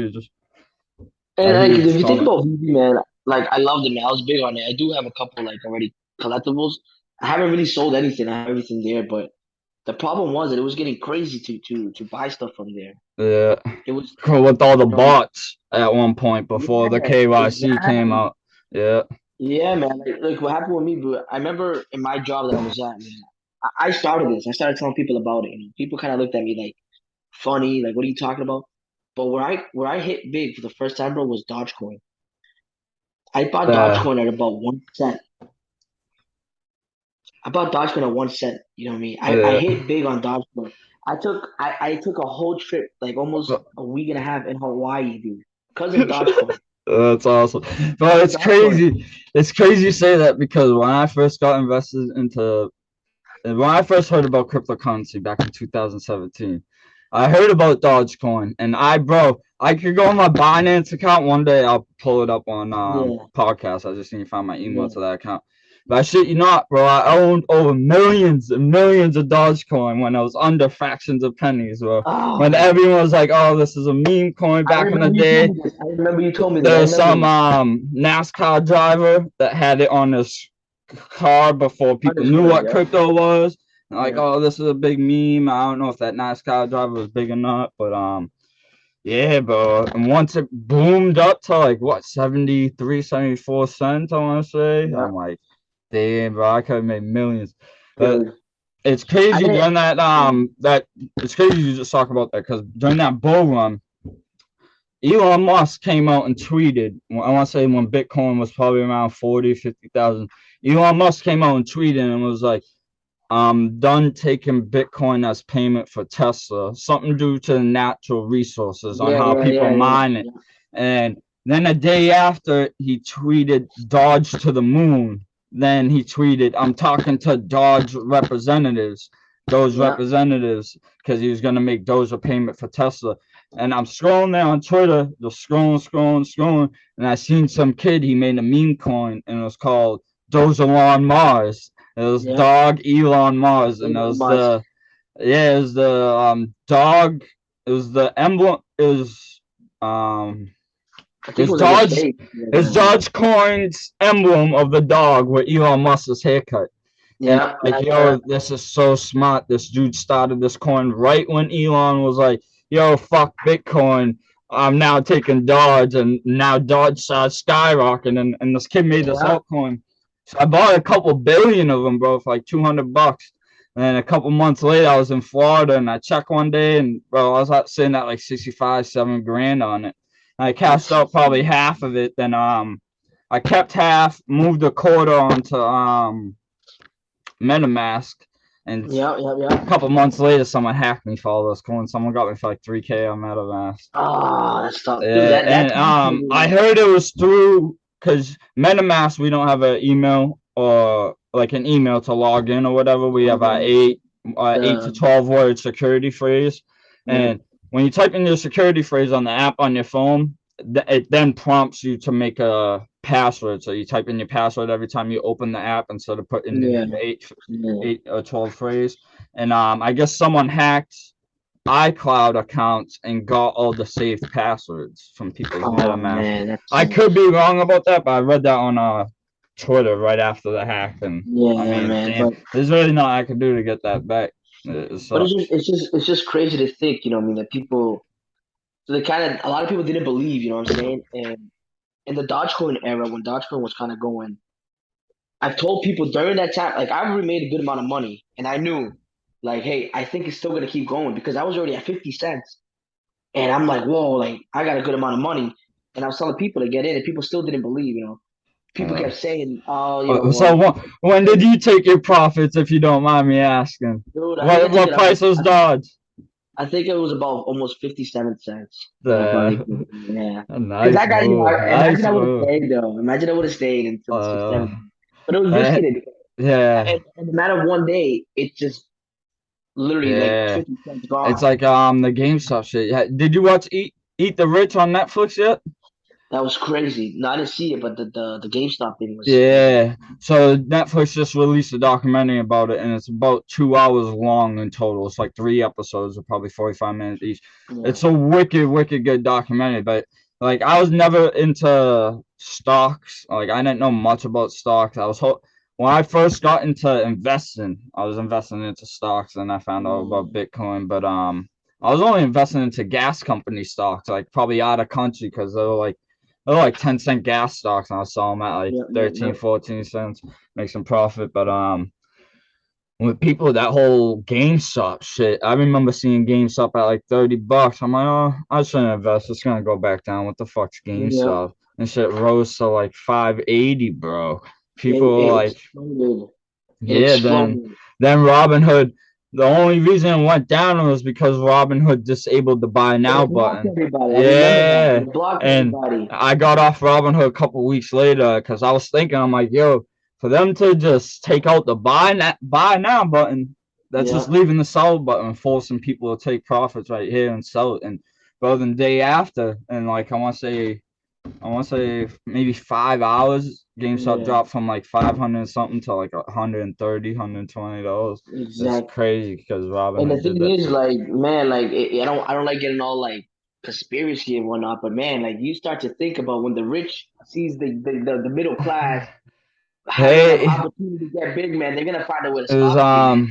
Speaker 2: and
Speaker 1: a
Speaker 2: like if
Speaker 1: huge
Speaker 2: you think
Speaker 1: comic.
Speaker 2: about VB, man, like I love them. Man. I was big on it. I do have a couple like already collectibles. I haven't really sold anything. I have everything there, but the problem was that it was getting crazy to buy stuff from there.
Speaker 1: Yeah,
Speaker 2: It was,
Speaker 1: with all the
Speaker 2: you know,
Speaker 1: bots at one point before the
Speaker 2: yeah,
Speaker 1: KYC came
Speaker 2: exactly.
Speaker 1: out. Yeah.
Speaker 2: Yeah, man. Like what happened with me, bro. I remember in my job that I was at, man. I started this. I started telling people about it. People kind of looked at me like funny, like, "What are you talking about?" But where I hit big for the first time, bro, was Dogecoin. I bought
Speaker 1: Uh,
Speaker 2: Dogecoin at about 1 cent. I bought Dogecoin at 1 cent. You know what I mean? I
Speaker 1: yeah.
Speaker 2: hit big on Dogecoin. I took a whole trip, like almost a week and a half in Hawaii, dude, because of Dogecoin.
Speaker 1: That's awesome. But
Speaker 2: Because of
Speaker 1: it's
Speaker 2: Dogecoin.
Speaker 1: crazy. It's crazy you say that because when I first heard about cryptocurrency back in 2017, I heard about Dogecoin, and I could go on my Binance account one day. I'll pull it up on
Speaker 2: Yeah,
Speaker 1: podcast. I just need to find my email
Speaker 2: yeah.
Speaker 1: to that account. But I shit you not, bro. I owned over millions and millions of Dogecoin when I was under fractions of pennies, bro. When
Speaker 2: Oh,
Speaker 1: everyone was like, "Oh, this is a meme coin,"
Speaker 2: I
Speaker 1: back in the
Speaker 2: remember you told
Speaker 1: day,
Speaker 2: me this. I remember you told me this. I
Speaker 1: there was
Speaker 2: remember
Speaker 1: some
Speaker 2: this.
Speaker 1: NASCAR driver that had it on his car before people knew
Speaker 2: Underscore,
Speaker 1: what
Speaker 2: yeah.
Speaker 1: crypto was. Like,
Speaker 2: Yeah.
Speaker 1: oh, this is a big meme. I don't know if that NASCAR driver was big or not, but yeah, bro. And once it boomed up to like what 73, 74 cents, I want to say,
Speaker 2: Yeah.
Speaker 1: I'm like, damn, bro, I could have made millions. But
Speaker 2: Dude.
Speaker 1: it's
Speaker 2: I
Speaker 1: crazy
Speaker 2: didn't
Speaker 1: during that it's crazy you just talk about that because during that bull run, Elon Musk came out and tweeted, I want to say when Bitcoin was probably around 40, 50,000. Elon Musk came out and tweeted and was like, I'm done taking Bitcoin as payment for Tesla, something due to the natural resources on
Speaker 2: yeah,
Speaker 1: how
Speaker 2: yeah,
Speaker 1: people
Speaker 2: yeah, yeah,
Speaker 1: mine it.
Speaker 2: yeah.
Speaker 1: And then a day after, he tweeted Dodge to the moon. Then he tweeted, I'm talking to Dodge representatives, those
Speaker 2: Yeah.
Speaker 1: representatives, because he was going to make Doge a payment for Tesla. And I'm scrolling there on Twitter, just scrolling, and I seen some kid, he made a meme coin, and it was called Doge on Mars. It was
Speaker 2: Yeah.
Speaker 1: dog Elon Mars, and
Speaker 2: Elon Musk.
Speaker 1: it was the dog. It was the emblem. Um
Speaker 2: I
Speaker 1: it
Speaker 2: think it
Speaker 1: was
Speaker 2: was like his
Speaker 1: Dodge.
Speaker 2: face.
Speaker 1: It was Dodge Coin's emblem of the dog with Elon Musk's haircut. And
Speaker 2: Yeah,
Speaker 1: I'm like,
Speaker 2: yeah, yeah.
Speaker 1: yo, this is so smart. This dude started this coin right when Elon was like, yo, fuck Bitcoin. I'm now taking Dodge, and now Dodge started skyrocketing, and this kid made this
Speaker 2: Yeah.
Speaker 1: altcoin. So I bought a couple billion of them, bro, for like $200. And then a couple months later, I was in Florida, and I checked one day, and bro, I was sitting at like 65, 7 grand on it. And I cashed
Speaker 2: That's
Speaker 1: out probably half of it. Then I kept half, moved a quarter onto MetaMask, and
Speaker 2: yeah, yeah,
Speaker 1: a
Speaker 2: yeah.
Speaker 1: couple months later, someone hacked me for all those coins. Someone got me for like 3K on MetaMask.
Speaker 2: Ah, that's tough. Dude,
Speaker 1: Yeah,
Speaker 2: that
Speaker 1: and
Speaker 2: that's
Speaker 1: I heard it was through because MetaMask we don't have an email or like an email to log in or whatever. We have our eight to 12 word security phrase, and when you type in your security phrase on the app on your phone, it then prompts you to make a password. So you type in your password every time you open the app instead of putting in the 8 or 12 phrase. And I guess someone hacked iCloud accounts and got all the saved passwords from people's MetaMask. I could be wrong about that, but I read that on Twitter right after the hack, and I mean, damn, there's really nothing I can do to get that back.
Speaker 2: But it's just crazy to think, you know, I mean, that people, so they kind of, a lot of people didn't believe, you know what I'm saying? And in the Dogecoin era, when Dogecoin was kind of going, I've told people during that time, like I already made a good amount of money, and I knew, like, hey, I think it's still gonna keep going because I was already at 50 cents, and I'm like, whoa, like I got a good amount of money, and I was telling people to get in, and people still didn't believe, you know. People kept saying, "Oh, you know."
Speaker 1: So when did you take your profits, if you don't mind me asking?
Speaker 2: Dude,
Speaker 1: what price was Dodge?
Speaker 2: I think it was about almost 57 cents.
Speaker 1: Yeah.
Speaker 2: Because I got, imagine I would have stayed though. Imagine I would have stayed until 6, 7. But it was risky. And in a matter of one day, it just literally like 50 cents gone.
Speaker 1: It's like the GameStop shit. Did you watch Eat the Rich on Netflix yet?
Speaker 2: That was crazy. No, I didn't see it, but the GameStop thing was.
Speaker 1: Yeah. So Netflix just released a documentary about it, and it's about 2 hours long in total. It's like 3 episodes of probably 45 minutes each. Yeah. It's a wicked good documentary, but like I was never into stocks. Like I didn't know much about stocks. When I first got into investing, I was investing into stocks, and I found out about Bitcoin. But I was only investing into gas company stocks, like probably out of country, because they were like 10-cent gas stocks, and I was selling them at like 13, 14 cents, make some profit. But with people, that whole GameStop shit, I remember seeing GameStop at like $30. I'm like, oh, I shouldn't invest. It's gonna go back down. What the fuck's GameStop? And shit rose to like 580, bro. People were like, then Robinhood. The only reason it went down was because Robinhood disabled the buy now button. Yeah, and I got off Robinhood a couple weeks later because I was thinking, I'm like, yo, for them to just take out the buy now button, that's just leaving the sell button, forcing people to take profits right here and sell it. And rather than day after, and like I want to say maybe 5 hours, GameStop dropped from like 500 something to like $130, $120. Exactly. It's crazy because Robin.
Speaker 2: And the thing is, like, man, like I don't like getting all like conspiracy and whatnot, but man, like you start to think about when the rich sees the middle class having an opportunity to get big, man, they're gonna find a way to stop it.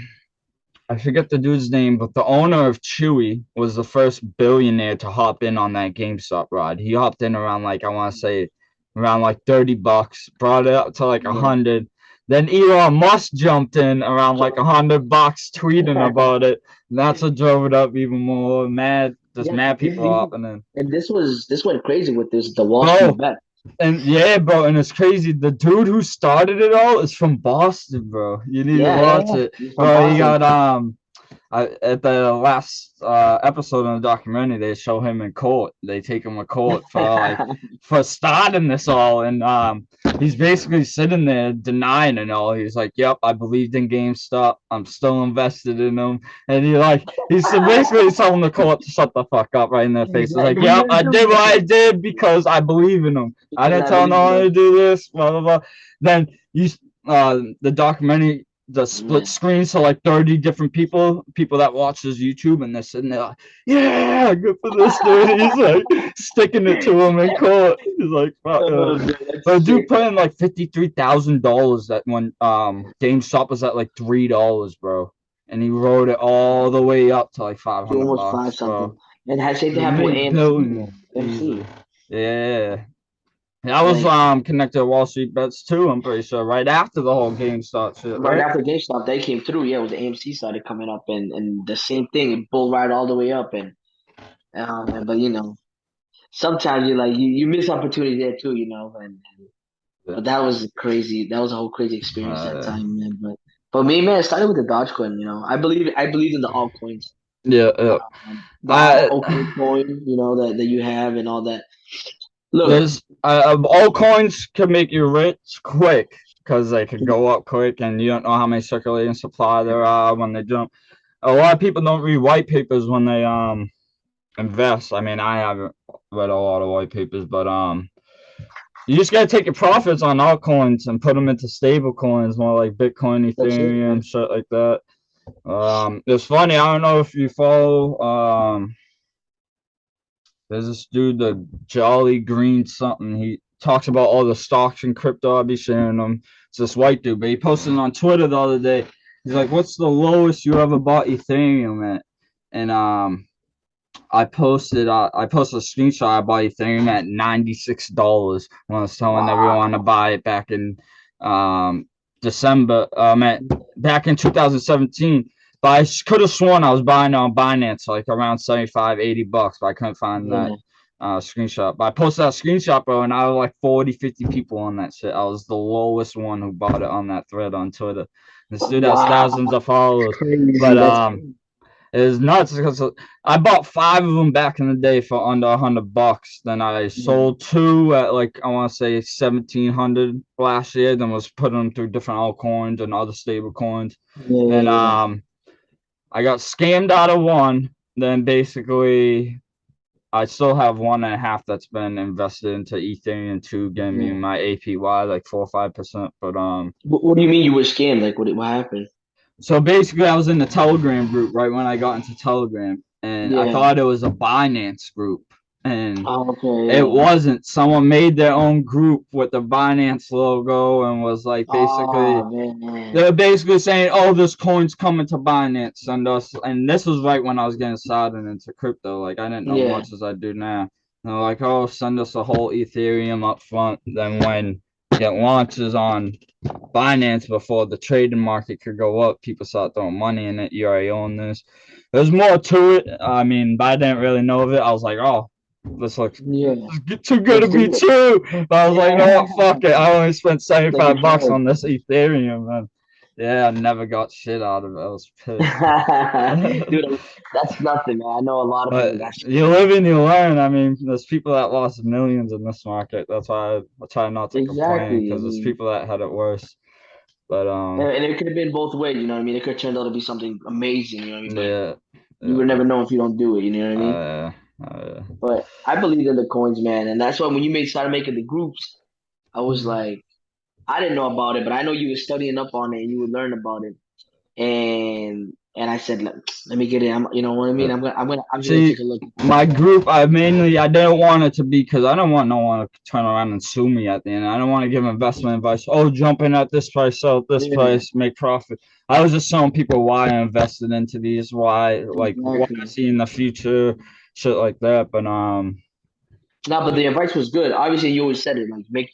Speaker 1: I forget the dude's name, but the owner of Chewy was the first billionaire to hop in on that GameStop ride. He hopped in around like, I want to say around like $30, brought it up to like 100. Then Elon Musk jumped in around like $100, tweeting about it. And that's what drove it up even more. Mad people hopping in.
Speaker 2: And this went crazy with the Wall Street bet.
Speaker 1: And bro, and it's crazy. The dude who started it all is from Boston, bro. You need to watch it. Bro, he got at the last episode of the documentary, they show him in court. They take him to court for starting this all, and he's basically sitting there denying it all. He's like, "Yep, I believed in GameStop. I'm still invested in them." And he's basically telling the court to shut the fuck up right in their face. He's like, "Yep, I did what I did because I believe in them. I didn't tell no one to do this." Blah blah blah. Then the documentary. The split screen, so like 30 different people that watch his YouTube, and they're sitting there like, yeah, good for this dude. He's like sticking it to him in court. He's like, fuck. But dude put in like $53,000 that when GameStop was at like $3, bro, and he rode it all the way up to like $500.
Speaker 2: Almost 5 something. And had same thing happen with AMC.
Speaker 1: Yeah. I was connected to Wall Street Bets too, I'm pretty sure, right after the whole GameStop shit.
Speaker 2: Right after GameStop, they came through. Yeah, with the AMC started coming up, and the same thing, it bull ride all the way up, and but you know, sometimes you miss opportunity there too, you know, but that was crazy. That was a whole crazy experience that time, man. But me, man, it started with the Dogecoin. You know, I believe in the altcoins.
Speaker 1: Yeah.
Speaker 2: The altcoin, you know, that you have and all that. Look,
Speaker 1: altcoins can make you rich quick because they could go up quick, and you don't know how many circulating supply there are when they jump. A lot of people don't read white papers when they invest. I mean, I haven't read a lot of white papers, but you just gotta take your profits on altcoins and put them into stable coins, more like Bitcoin,
Speaker 2: That's it,
Speaker 1: Ethereum,
Speaker 2: man.
Speaker 1: shit like that. It's funny. I don't know if you follow. There's this dude, the Jolly Green something. He talks about all the stocks and crypto. I'll be sharing them. It's this white dude, but he posted on Twitter the other day. He's like, "What's the lowest you ever bought Ethereum at?" And I posted a screenshot. I bought Ethereum at $96 when I was telling everyone to buy it back in December. Back in 2017. But I could have sworn I was buying on Binance like around 75, $80, but I couldn't find that screenshot. But I posted that screenshot, bro, and I was like 40, 50 people on that shit. I was the lowest one who bought it on that thread on Twitter. This dude has thousands of followers.
Speaker 2: Crazy.
Speaker 1: But it was nuts because I bought 5 of them back in the day for under $100. Then I sold 2 at like I want to say 1,700 last year. Then was putting them through different altcoins and other stable coins. And I got scammed out of one. Then basically, I still have 1.5 that's been invested into Ethereum 2, getting me my APY like 4 or 5%. But
Speaker 2: what do you mean you were scammed? Like what happened?
Speaker 1: So basically, I was in the Telegram group right when I got into Telegram, and I thought it was a Binance group, and it wasn't. Someone made their own group with the Binance logo and was like basically, they're basically saying, "Oh, this coin's coming to Binance," and us. And this was right when I was getting started into crypto. Like I didn't know much as I do now. And they're like, "Oh, send us a whole Ethereum up front." Then when it launches on Binance before the trading market could go up, people start throwing money in it. You already own this. There's more to it. I mean, but I didn't really know of it. I was like, oh, this looks too good to be true. But I was like, no, fuck it. I only spent $75 on this Ethereum, and yeah, I never got shit out of it. I was pissed.
Speaker 2: Dude, that's nothing, man. I know a lot of people.
Speaker 1: You live and you learn. I mean, there's people that lost millions in this market. That's why I try not to complain, because there's people that had it worse. But
Speaker 2: and it could have been both ways, you know what I mean? It could have turned out to be something amazing, you know what I mean?
Speaker 1: Yeah.
Speaker 2: You would never know if you don't do it, you know what I mean? But I believe in the coins, man, and that's why when you started making the groups, I was like, I didn't know about it, but I know you were studying up on it and you would learn about it. And I said, let me get it. You know what I mean? I'm just gonna take a look.
Speaker 1: My group, I didn't want it to be, because I don't want no one to turn around and sue me at the end. I don't want to give investment advice. Oh, jump in at this price, sell at this price, make profit. I was just showing people why I invested into these, why what I see in the future, shit like that. But
Speaker 2: no, but the advice was good. Obviously, you always said it, like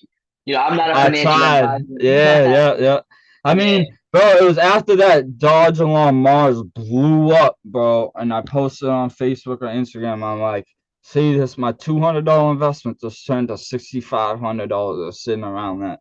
Speaker 2: I'm not a financial advisor.
Speaker 1: Yeah. I mean, bro, it was after that Dodge along Mars blew up, bro, and I posted on Facebook or Instagram. I'm like, see this, my $200 investment just turned to $6,500 sitting around that.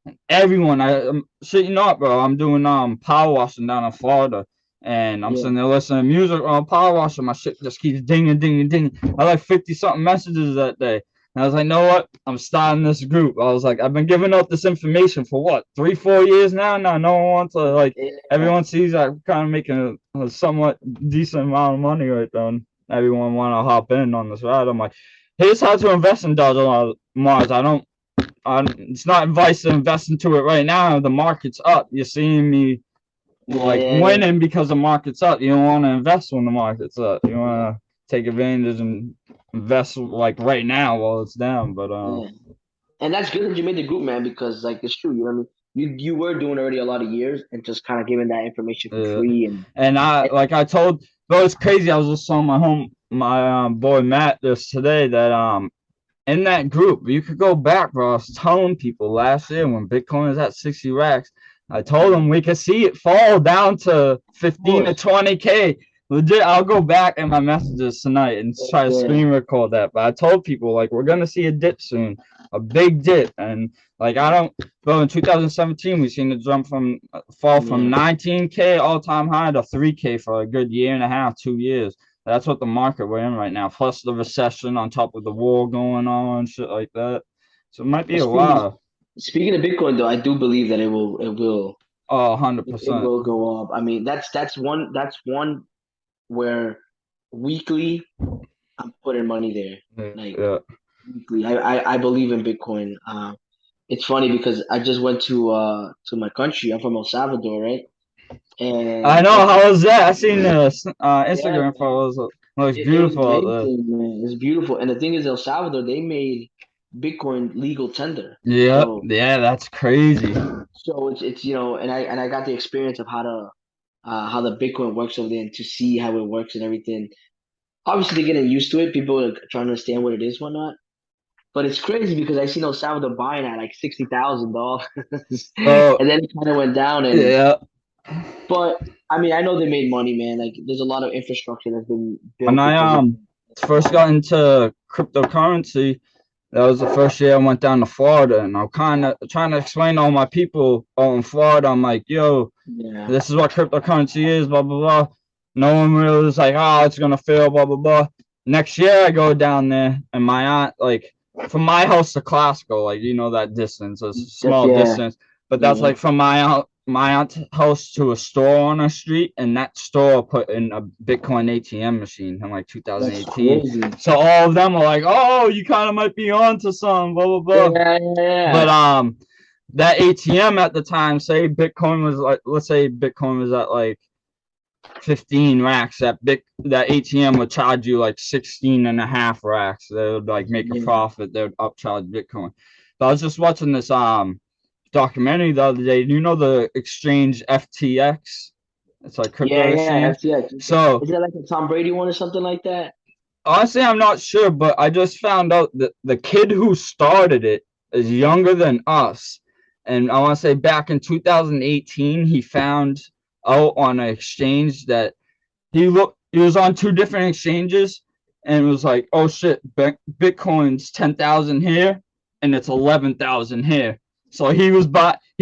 Speaker 1: And everyone, I'm shitting up, bro. I'm doing power washing down in Florida, and I'm sitting there listening to music on power washing. My shit just keeps dinging, dinging, dinging. I like 50-something messages that day. And I was like, know what? I'm starting this group. I was like, I've been giving out this information for what, 3-4 years now? Now no one wants to, like, everyone sees I'm kind of making a somewhat decent amount of money right now. And everyone want to hop in on this ride. I'm like, here's how to invest in Dodge Mars. It's not advice to invest into it right now. The market's up. You're seeing me winning because the market's up. You don't want to invest when the market's up. You want to take advantage and invest like right now while it's down. But
Speaker 2: and that's good that you made the group, man, because like it's true, you know what I mean? You were doing already a lot of years and just kind of giving that information for free. And
Speaker 1: I told, bro, it's crazy. I was just telling my boy Matt this today that in that group you could go back, bro. I was telling people last year when Bitcoin was at 60 racks, I told them we could see it fall down to 15 to 20K. Legit, I'll go back in my messages tonight and try to screen record that. But I told people, like, we're going to see a dip soon, a big dip. And, like, in 2017, we've seen the fall from 19K all-time high to 3K for a good year and a half, 2 years. That's what the market we're in right now, plus the recession on top of the war going on, shit like that. So it might be a while.
Speaker 2: Speaking of Bitcoin, though, I do believe that
Speaker 1: Oh,
Speaker 2: it
Speaker 1: 100%.
Speaker 2: will go up. I mean, that's one where weekly I'm putting money there. Like
Speaker 1: Yeah.
Speaker 2: weekly, I believe in Bitcoin. It's funny because I just went to my country. I'm from El Salvador, right?
Speaker 1: I
Speaker 2: And
Speaker 1: know.
Speaker 2: it's
Speaker 1: How was that? I seen the
Speaker 2: yeah,
Speaker 1: Instagram photos. Looks
Speaker 2: it was
Speaker 1: beautiful out there.
Speaker 2: amazing, man. It's beautiful. And the thing is, El Salvador, they made Bitcoin legal tender.
Speaker 1: Yep.
Speaker 2: So
Speaker 1: Yeah, that's crazy.
Speaker 2: it's and I got the experience of how the Bitcoin works over there and to see how it works and everything. Obviously, they're getting used to it. People are trying to understand what it is, whatnot. But it's crazy because I seen El Salvador buying at like $60,000,
Speaker 1: Oh,
Speaker 2: and then it kind of went down.
Speaker 1: yeah.
Speaker 2: But I mean, I know they made money, man. Like, there's a lot of infrastructure that's been
Speaker 1: When
Speaker 2: built
Speaker 1: I
Speaker 2: because of
Speaker 1: first got into cryptocurrency, that was the first year I went down to Florida, and I'm kind of trying to explain to all my people out in Florida. I'm like, yo,
Speaker 2: yeah,
Speaker 1: this is what cryptocurrency is, blah blah blah. No one really was like, oh, it's gonna fail, blah blah blah. Next year I go down there, and my aunt, like, from my house to Costco, like, that distance, a
Speaker 2: just
Speaker 1: small distance, but that's
Speaker 2: yeah,
Speaker 1: like from my aunt's house to a store on a street, and that store put in a Bitcoin ATM machine in like
Speaker 2: that's
Speaker 1: 2018.
Speaker 2: crazy.
Speaker 1: So all of them were like, oh, you kind of might be on to some, blah blah
Speaker 2: Yeah,
Speaker 1: blah.
Speaker 2: yeah,
Speaker 1: But
Speaker 2: yeah.
Speaker 1: that ATM at the time, say Bitcoin was like, let's say Bitcoin was at like 15 racks, that ATM would charge you like 16 and a half racks. They would like make a
Speaker 2: Yeah.
Speaker 1: profit. They would upcharge Bitcoin. But I was just watching this documentary the other day. Do you know the exchange FTX? It's like
Speaker 2: Yeah,
Speaker 1: crypto
Speaker 2: yeah,
Speaker 1: exchange.
Speaker 2: FTX.
Speaker 1: So
Speaker 2: Is it like a Tom Brady one or something like that?
Speaker 1: honestly, I'm not sure, but I just found out that the kid who started it is younger than us. And I want to say back in 2018, he found out on an exchange that he was on two different exchanges and was like, oh shit, Bitcoin's 10,000 here and it's 11,000 here. So he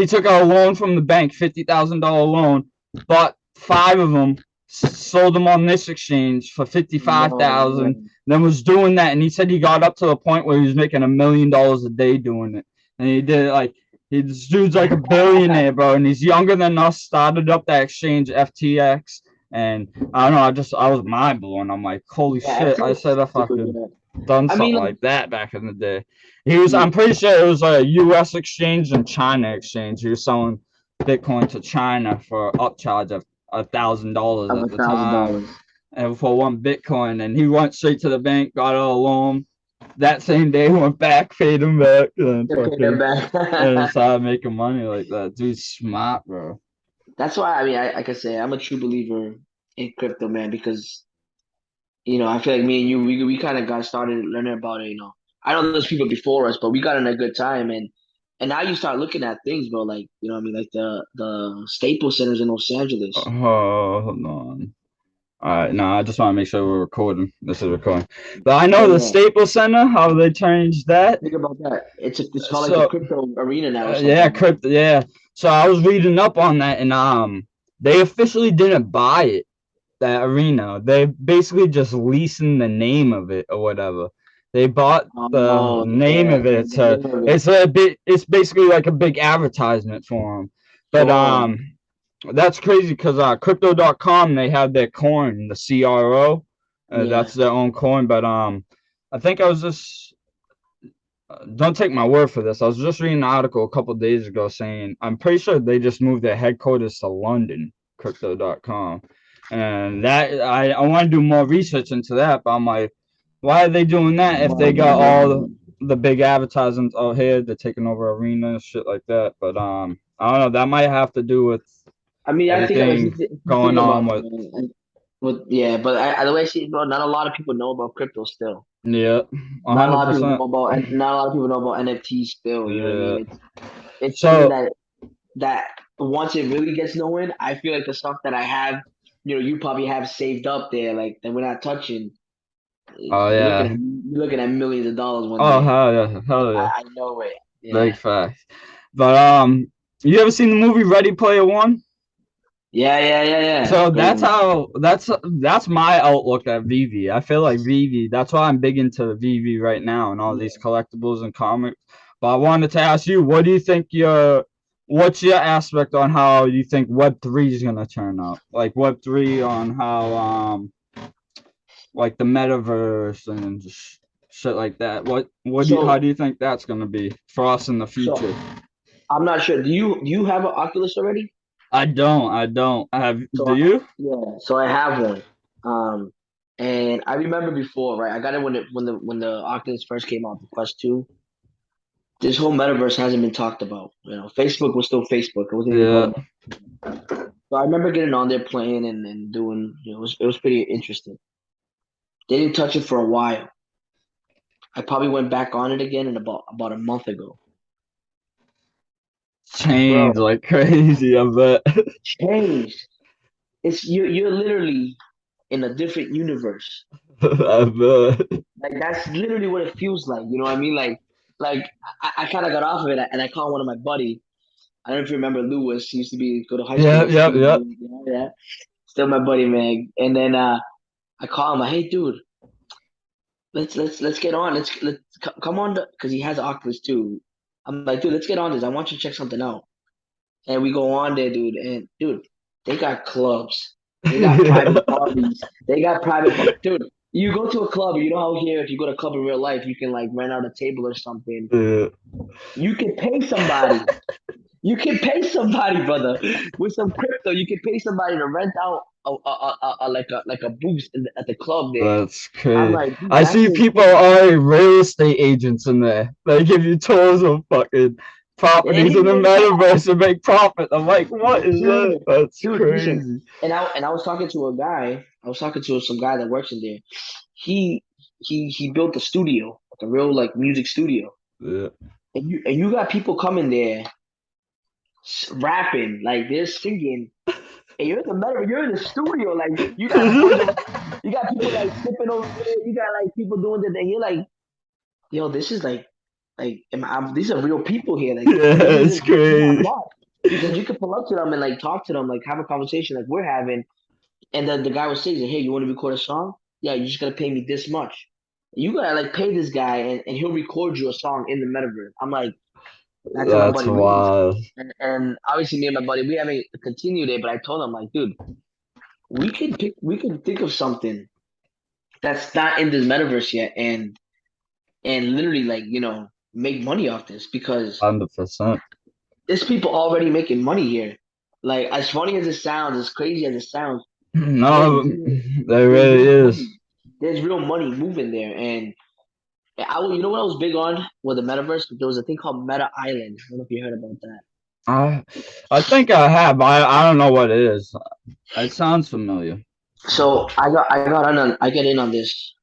Speaker 1: took out a loan from the bank, $50,000 loan, bought five of them, sold them on this exchange for
Speaker 2: No,
Speaker 1: 55,000,
Speaker 2: man.
Speaker 1: then was doing that, and he said he got up to the point where he was making $1 million a day doing it. And he did it like, this dude's like a billionaire, bro, and he's younger than us, started up that exchange FTX. And I don't know, I was mind blown. I'm like, holy
Speaker 2: Yeah,
Speaker 1: shit! I
Speaker 2: FTX is
Speaker 1: said if I
Speaker 2: super
Speaker 1: could
Speaker 2: good.
Speaker 1: done
Speaker 2: I mean,
Speaker 1: something
Speaker 2: like,
Speaker 1: like that back in the day.
Speaker 2: yeah,
Speaker 1: I'm pretty sure it was a U.S. exchange and China exchange. He was selling Bitcoin to China for upcharge of $1,000
Speaker 2: of
Speaker 1: at
Speaker 2: a
Speaker 1: the
Speaker 2: thousand
Speaker 1: time,
Speaker 2: dollars.
Speaker 1: and for one Bitcoin. And he went straight to the bank, got a loan. That same day, went back, paid him back, and
Speaker 2: They're paying them
Speaker 1: fucking and
Speaker 2: back.
Speaker 1: started making money like that. Dude's smart, bro.
Speaker 2: That's why I mean, like I say, I'm a true believer in crypto, man, because I feel like me and you, we kind of got started learning about it. I know there's people before us, but we got in a good time, and now you start looking at things, bro. Like I mean, like the Staples Centers in Los Angeles.
Speaker 1: Oh, hold on. All right, no, I just want to make sure we're recording. This is recording. But I know
Speaker 2: Yeah,
Speaker 1: the
Speaker 2: yeah.
Speaker 1: Staples Center, how they changed that.
Speaker 2: Think about that. It's called like the
Speaker 1: So,
Speaker 2: crypto arena now or
Speaker 1: yeah,
Speaker 2: something.
Speaker 1: crypto, yeah. So I was reading up on that, and they officially didn't buy it, that arena. They basically just leasing the name of it or whatever. They bought the
Speaker 2: Oh
Speaker 1: name
Speaker 2: yeah,
Speaker 1: of it
Speaker 2: the
Speaker 1: to.
Speaker 2: name of it.
Speaker 1: It's a bit. It's basically like a big advertisement for them. But
Speaker 2: Oh,
Speaker 1: that's crazy because crypto.com, they have their coin, the CRO.
Speaker 2: yeah.
Speaker 1: That's their own coin. But I think I was just don't take my word for this. I was just reading an article a couple of days ago saying I'm pretty sure they just moved their headquarters to London, crypto.com. And that I want to do more research into that, but I'm like, why are they doing that if they got all the big advertisements out here? They're taking over arenas, shit like that. But I don't know. That might have to do with
Speaker 2: I mean, I think if
Speaker 1: everything
Speaker 2: you
Speaker 1: going
Speaker 2: think
Speaker 1: on
Speaker 2: about it,
Speaker 1: with,
Speaker 2: man, yeah, but the way I see it, bro, not a lot of people know about crypto still.
Speaker 1: yeah,
Speaker 2: Not a lot of people know
Speaker 1: 100%.
Speaker 2: about, and not a lot of people know about NFTs still. You know what I
Speaker 1: Yeah.
Speaker 2: mean? It's something
Speaker 1: So,
Speaker 2: that once it really gets known, I feel like the stuff that I have, you probably have saved up there, like that we're not touching.
Speaker 1: oh yeah.
Speaker 2: You're looking at millions of dollars one
Speaker 1: Oh
Speaker 2: day.
Speaker 1: hell yeah, hell yeah.
Speaker 2: I know it.
Speaker 1: Big
Speaker 2: Yeah.
Speaker 1: facts. But you ever seen the movie Ready Player One?
Speaker 2: Yeah, yeah, yeah, yeah.
Speaker 1: So
Speaker 2: Great
Speaker 1: that's
Speaker 2: one.
Speaker 1: how that's my outlook at VeVe. I feel like VeVe. That's why I'm big into VeVe right now and all these
Speaker 2: Yeah.
Speaker 1: collectibles and comics. But I wanted to ask you, what do you think what's your aspect on how you think Web3 is gonna turn out? Like Web3 on how like the metaverse and just shit like that. How
Speaker 2: So,
Speaker 1: do you think that's gonna be for us in the future?
Speaker 2: so I'm not sure. Do you have an Oculus already?
Speaker 1: I don't do
Speaker 2: So
Speaker 1: you?
Speaker 2: yeah, so I have one. Um, and I remember before, right? I got it when the Oculus first came out, the Quest 2. This whole metaverse hasn't been talked about. Facebook was still Facebook. It wasn't even
Speaker 1: Yeah.
Speaker 2: called. So I remember getting on there playing and doing. It was pretty interesting. They didn't touch it for a while. I probably went back on it again in about a month ago,
Speaker 1: Change
Speaker 2: bro.
Speaker 1: like crazy, I bet.
Speaker 2: Changed. It's you're literally in a different universe.
Speaker 1: I bet.
Speaker 2: Like that's literally what it feels like. You know what I mean? Like I kind of got off of it and I called one of my buddy. I don't know if you remember Lewis. He used to go to high school
Speaker 1: Yeah,
Speaker 2: with
Speaker 1: yeah,
Speaker 2: me.
Speaker 1: yeah.
Speaker 2: Yeah. Still my buddy, man. And then I call him. Like, hey, dude, let's get on. Let's come on, because he has Oculus too. I'm like, dude, let's get on this. I want you to check something out. And we go on there, dude. And dude, they got clubs. They got
Speaker 1: Yeah.
Speaker 2: private parties. They got dude. You go to a club, you know how here, if you go to a club in real life, you can like rent out a table or something.
Speaker 1: Yeah.
Speaker 2: You can pay somebody. You can pay somebody, brother, with some crypto. You can pay somebody to rent out a booth at the club there.
Speaker 1: That's
Speaker 2: I'm
Speaker 1: crazy.
Speaker 2: like, dude,
Speaker 1: I
Speaker 2: that's
Speaker 1: see people
Speaker 2: insane.
Speaker 1: are real estate agents in there. They give you tours of fucking properties in the metaverse and make profit. I'm like, what is that?
Speaker 2: Dude,
Speaker 1: That's
Speaker 2: dude, listen.
Speaker 1: crazy.
Speaker 2: And I was talking to a guy. I was talking to some guy that works in there. He built a studio, like a real like music studio.
Speaker 1: Yeah.
Speaker 2: And you got people coming there rapping, like they're singing, and you're in the middle, you're in the studio, like you got people like sipping over there, you got like people doing the thing. You're like, yo, this is these are real people here. Like
Speaker 1: Yeah, it's
Speaker 2: this is not
Speaker 1: crazy.
Speaker 2: fun. Because you can pull up to them and like talk to them, like have a conversation like we're having, and then the guy would say, hey, you want to record a song? Yeah, you just gotta pay me this much. You gotta like pay this guy and he'll record you a song in the metaverse. I'm like, that's how my
Speaker 1: That's
Speaker 2: buddy Lewis.
Speaker 1: wild.
Speaker 2: And obviously me and my buddy, we haven't continued it, but I told him like, dude, we could think of something that's not in this metaverse yet and literally like, make money off this because
Speaker 1: 100%.
Speaker 2: there's people already making money here. Like as funny as it sounds, as crazy as it sounds, there's
Speaker 1: No,
Speaker 2: real,
Speaker 1: there
Speaker 2: there's
Speaker 1: really
Speaker 2: real
Speaker 1: is.
Speaker 2: money. There's real money moving there. And you know what I was big on with the metaverse? There was a thing called Meta Island. I don't know if you heard about that.
Speaker 1: I I think I have, but I don't know what it is. It sounds familiar.
Speaker 2: So I get in on this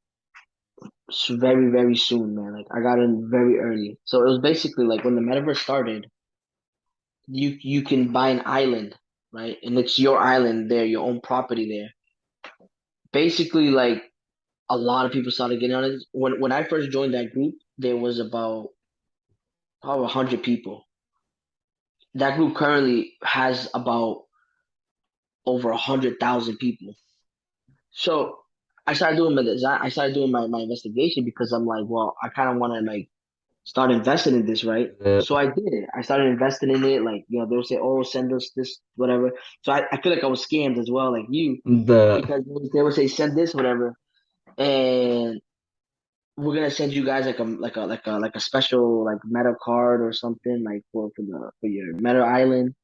Speaker 2: very, very soon, man. Like I got in very early. So it was basically like when the metaverse started, you can buy an island, right? And it's your island there, your own property there. Basically, like a lot of people started getting on it. When I first joined that group, there was about probably 100 people. That group currently has about over 100,000 people. So I started doing my design. I started doing my investigation because I'm like, well, I kind of want to like start investing in this, right?
Speaker 1: Yeah.
Speaker 2: So I did it. I started investing in it. Like, they'll say, oh, send us this, whatever. So I feel like I was scammed as well, like you,
Speaker 1: The
Speaker 2: because they would say, send this, whatever. And we're gonna send you guys like a special like meta card or something like for your meta island.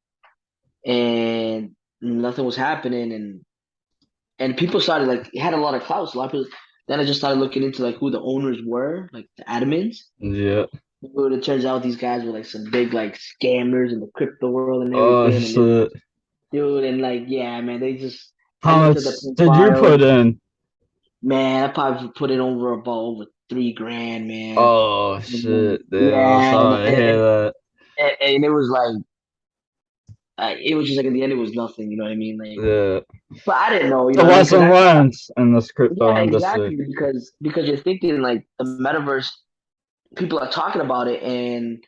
Speaker 2: And nothing was happening and people started like it had a lot of clout. So a lot of people then I just started looking into like who the owners were, like the admins.
Speaker 1: yeah.
Speaker 2: But it turns out these guys were like some big like scammers in the crypto world and
Speaker 1: Oh
Speaker 2: everything. And they,
Speaker 1: shit.
Speaker 2: dude, and like yeah, man, I
Speaker 1: How
Speaker 2: looked
Speaker 1: much
Speaker 2: at the
Speaker 1: did you put
Speaker 2: profiles.
Speaker 1: in?
Speaker 2: Man, I probably put it over 3 grand, man.
Speaker 1: Oh shit, dude. I'm
Speaker 2: Yeah,
Speaker 1: sorry to hear that.
Speaker 2: and it was like it was just like in the end it was nothing. You know what I mean? Like,
Speaker 1: Yeah.
Speaker 2: but I didn't know. You
Speaker 1: The
Speaker 2: know what I mean? Because
Speaker 1: lesson learned in this crypto
Speaker 2: yeah,
Speaker 1: industry.
Speaker 2: exactly. Because you're thinking like the metaverse, people are talking about it, and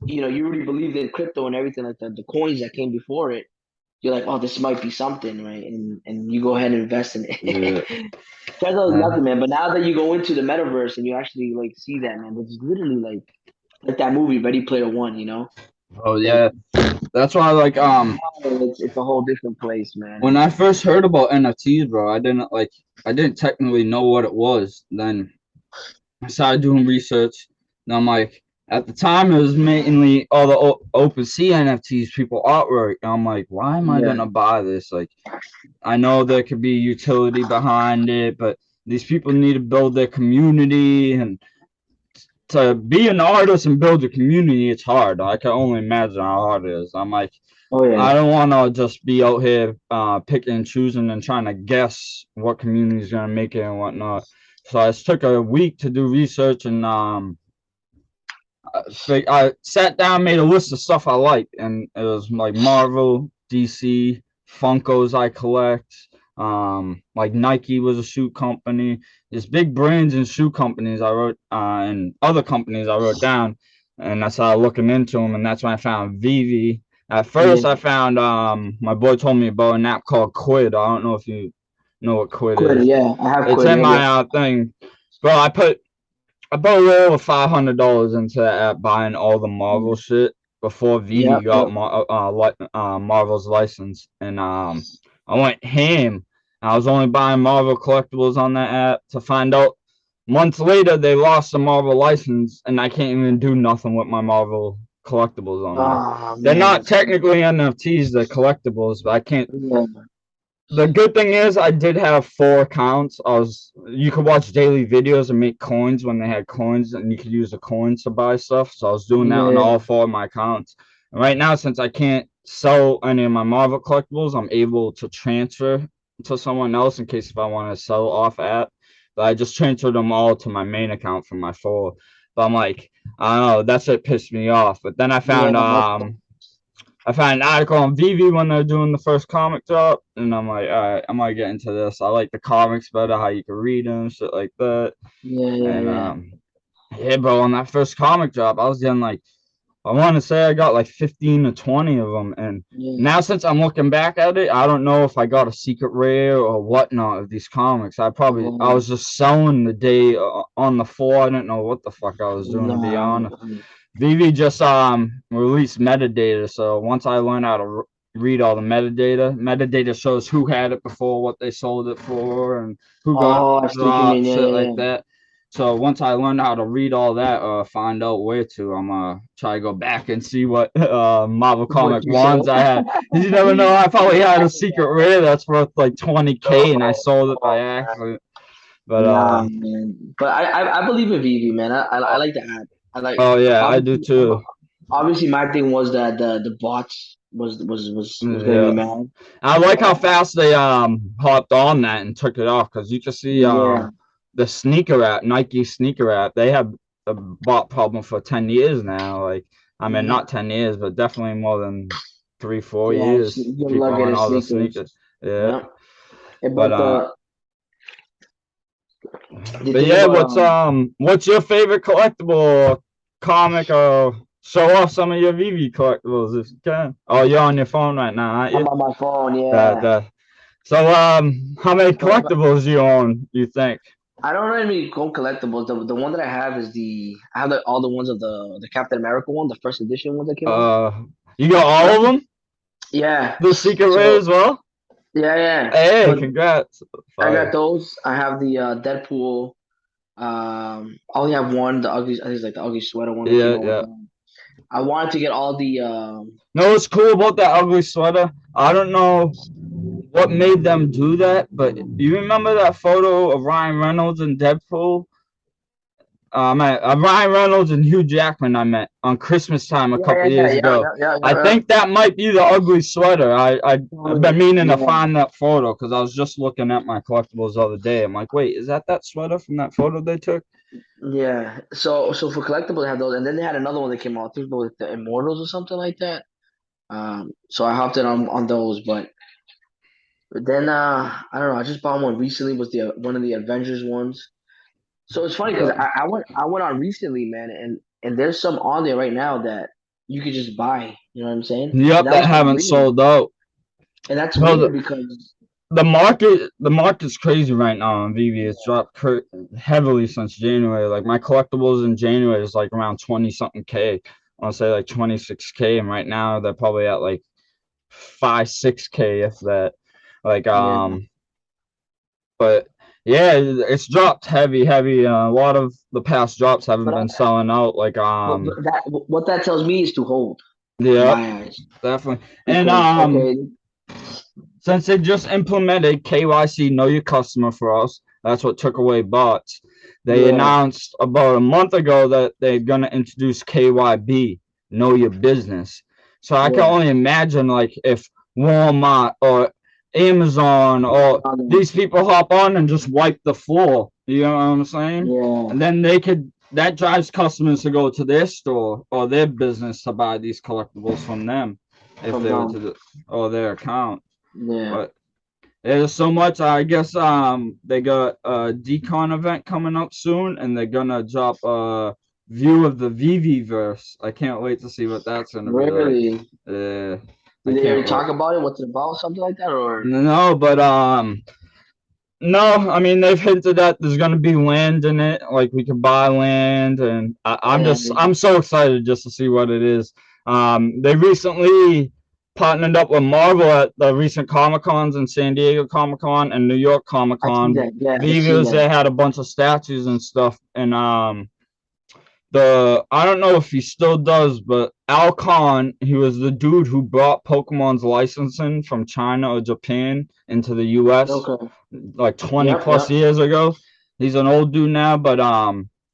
Speaker 2: you really believe in crypto and everything like the coins that came before it. You're like, oh, this might be something, right? And you go ahead and invest in it.
Speaker 1: Yeah.
Speaker 2: Turns out it's
Speaker 1: Yeah.
Speaker 2: nothing, man. But now that you go into the metaverse and you actually like see that, man, it's literally like like that movie Ready Player One. You know,
Speaker 1: Oh
Speaker 2: like
Speaker 1: yeah, that's why like
Speaker 2: it's a whole different place, man.
Speaker 1: when I first heard about NFTs, bro, I didn't technically know what it was. Then I started doing research, and I'm like, at the time it was mainly all the OpenSea NFTs, people artwork. And I'm like, why am I
Speaker 2: Yeah.
Speaker 1: gonna buy this? Like, I know there could be utility behind it, but these people need to build their community, and to be an artist and build a community, it's hard. I can only imagine how hard it is. I'm like,
Speaker 2: Oh
Speaker 1: I
Speaker 2: yeah.
Speaker 1: don't want to just be out here picking and choosing and trying to guess what community is gonna make it and whatnot. So I just took a week to do research, and I sat down, made a list of stuff I like, and it was like Marvel, DC, Funkos I collect. Like Nike was a shoe company. There's big brands and shoe companies I wrote, and other companies I wrote down, and I started looking into them, and that's when I found VeVe. At first,
Speaker 2: Yeah.
Speaker 1: I found my boy told me about an app called Quid. I don't know if you know what Quid
Speaker 2: Quid.
Speaker 1: is.
Speaker 2: Yeah, I have
Speaker 1: It's
Speaker 2: Quid.
Speaker 1: in
Speaker 2: Yeah, yeah.
Speaker 1: my thing. Bro, I put a little over $500 into that app buying all the Marvel shit before
Speaker 2: Yeah.
Speaker 1: VeVe got Marvel's license, and I went ham. I was only buying Marvel collectibles on that app to find out months later they lost the Marvel license, and I can't even do nothing with my Marvel collectibles on there.
Speaker 2: Oh
Speaker 1: They're
Speaker 2: man,
Speaker 1: not
Speaker 2: that's
Speaker 1: technically NFTs, they're collectibles, but I can't.
Speaker 2: yeah.
Speaker 1: The good thing is I did have 4 accounts. You could watch daily videos and make coins when they had coins, and you could use the coins to buy stuff. So I was doing that on all
Speaker 2: Yeah.
Speaker 1: 4 of my accounts. And right now, since I can't sell any of my Marvel collectibles, I'm able to transfer to someone else in case if I want to sell off app. But I just transferred them all to my main account from my 4. But I'm like, I don't know, that shit pissed me off. But then
Speaker 2: Yeah, that's
Speaker 1: I found an article on VeVe when they're doing the first comic drop, and I'm like, all right, I might get into this. I like the comics better, how you can read them, shit like that.
Speaker 2: yeah, yeah,
Speaker 1: And
Speaker 2: yeah,
Speaker 1: yeah, bro, on that first comic drop, I was getting like, I want to say I got like 15 to 20 of them. And
Speaker 2: yeah.
Speaker 1: now since I'm looking back at it, I don't know if I got a secret rare or whatnot of these comics. I
Speaker 2: Oh,
Speaker 1: was just selling the day on the floor. I didn't know what the fuck I was doing, to be
Speaker 2: nah.
Speaker 1: honest. VeVe just released metadata, so once I learned how to read all the metadata shows who had it before, what they sold it for, and who got
Speaker 2: Oh, I see what you mean.
Speaker 1: dropped,
Speaker 2: Yeah,
Speaker 1: shit
Speaker 2: yeah,
Speaker 1: like
Speaker 2: yeah.
Speaker 1: that. So once I learned how to read all that, find out where to, I'm try to go back and see what Marvel
Speaker 2: What
Speaker 1: comic
Speaker 2: you said.
Speaker 1: ones I had. You never know, I probably had a secret rare that's worth like 20K, and I
Speaker 2: Oh,
Speaker 1: sold it by
Speaker 2: oh,
Speaker 1: accident. But
Speaker 2: nah, man. But I believe in VV, man. I like the app. I like
Speaker 1: oh yeah, I do
Speaker 2: obviously
Speaker 1: too.
Speaker 2: obviously my thing was that the bots was getting me
Speaker 1: Yeah.
Speaker 2: mad.
Speaker 1: I like how
Speaker 2: But
Speaker 1: fast they hopped on that and took it off, because you can see
Speaker 2: yeah,
Speaker 1: the sneaker app, Nike sneaker app, they have a bot problem for 10 years now. Like, I mean,
Speaker 2: yeah,
Speaker 1: not 10 years, but definitely more than 3, 4
Speaker 2: yeah.
Speaker 1: years.
Speaker 2: Good
Speaker 1: People
Speaker 2: luck
Speaker 1: on
Speaker 2: getting
Speaker 1: all the
Speaker 2: sneakers.
Speaker 1: sneakers. Yeah,
Speaker 2: Yeah. Eh,
Speaker 1: but
Speaker 2: the
Speaker 1: but
Speaker 2: thing
Speaker 1: yeah,
Speaker 2: about
Speaker 1: what's your favorite collectible comic, or show off some of your VV collectibles if you can? Oh, you're on your phone right now, aren't you?
Speaker 2: I'm on my phone.
Speaker 1: That
Speaker 2: Yeah.
Speaker 1: that. So how many
Speaker 2: But
Speaker 1: collectibles do you own? You think?
Speaker 2: I don't really go collectibles. The one that I have is I have all the ones of the Captain America one, the first edition one that came out.
Speaker 1: Uh, you got
Speaker 2: But
Speaker 1: all of them?
Speaker 2: yeah,
Speaker 1: The secret rare
Speaker 2: so
Speaker 1: as well?
Speaker 2: yeah, yeah.
Speaker 1: Hey,
Speaker 2: But
Speaker 1: congrats!
Speaker 2: I got
Speaker 1: Fire.
Speaker 2: those. I have the Deadpool. I only have one. The ugly, I think it's like the ugly sweater one that came
Speaker 1: Yeah,
Speaker 2: out with.
Speaker 1: yeah.
Speaker 2: I wanted to get all the
Speaker 1: Know what's cool about that ugly sweater? I don't know what made them do that, but you remember that photo of Ryan Reynolds and Deadpool? Ryan Reynolds and Hugh Jackman I met on Christmas time a
Speaker 2: yeah,
Speaker 1: couple
Speaker 2: yeah, yeah,
Speaker 1: years
Speaker 2: yeah,
Speaker 1: ago.
Speaker 2: yeah, yeah,
Speaker 1: I
Speaker 2: yeah.
Speaker 1: think that might be the ugly sweater. I've been meaning to
Speaker 2: Yeah.
Speaker 1: find that photo because I was just looking at my collectibles the other day. I'm like, wait, is that sweater from that photo they took?
Speaker 2: Yeah. So for collectibles, I have those, and then they had another one that came out. I think it was the Immortals or something like that. So I hopped in on those, but then I don't know. I just bought one recently. Was the one of the Avengers ones. So it's funny because
Speaker 1: Yeah.
Speaker 2: I went on recently, man, and there's some on there right now that you could just buy. You know what I'm saying? And
Speaker 1: Yep,
Speaker 2: that
Speaker 1: that
Speaker 2: was
Speaker 1: haven't
Speaker 2: weird.
Speaker 1: sold out.
Speaker 2: And that's
Speaker 1: No,
Speaker 2: weird because
Speaker 1: the market's crazy right now on VeVe. It's dropped heavily since January. Like my collectibles in January is like around 20 something K. I want to say like 26K, and right now they're probably at like 5 6K if that. Like
Speaker 2: Yeah.
Speaker 1: but yeah, it's dropped heavy. A lot of the past drops haven't
Speaker 2: But
Speaker 1: been selling out. Like
Speaker 2: what that tells me is to hold, in
Speaker 1: yeah,
Speaker 2: my eyes,
Speaker 1: definitely. And
Speaker 2: because okay,
Speaker 1: since they just implemented KYC, Know Your Customer for us, that's what took away bots. They
Speaker 2: yeah,
Speaker 1: announced about a month ago that they're gonna introduce KYB, Know Your Business. So I can
Speaker 2: yeah,
Speaker 1: only imagine like if Walmart or Amazon or these people hop on and just wipe the floor. You know what I'm saying?
Speaker 2: yeah,
Speaker 1: And then that drives customers to go to their store or their business to buy these collectibles from them if
Speaker 2: from
Speaker 1: they were
Speaker 2: them,
Speaker 1: to or their account.
Speaker 2: yeah.
Speaker 1: But there's so much. I guess they got a decon event coming up soon, and they're gonna drop a view of the VeVe verse. I can't wait to see what that's gonna be like.
Speaker 2: Really?
Speaker 1: Uh, I
Speaker 2: Did they already
Speaker 1: can't wait.
Speaker 2: talk about it? What's it about? Something like that, or
Speaker 1: No, but no. I mean, they've hinted that there's gonna be land in it. Like we can buy land, and
Speaker 2: and
Speaker 1: I'm so excited just to see what it is. They recently partnered up with Marvel at the recent Comic Cons in San Diego Comic Con and New York Comic
Speaker 2: I see
Speaker 1: Con.
Speaker 2: that. Yeah, I see
Speaker 1: Vivas,
Speaker 2: that.
Speaker 1: they had a bunch of statues and stuff, and the I don't know if he still does, but Al Khan, he was the dude who brought Pokemon's licensing from China or Japan into the US
Speaker 2: Okay.
Speaker 1: like 20
Speaker 2: Yep,
Speaker 1: plus
Speaker 2: yep.
Speaker 1: years ago. He's an old dude now, but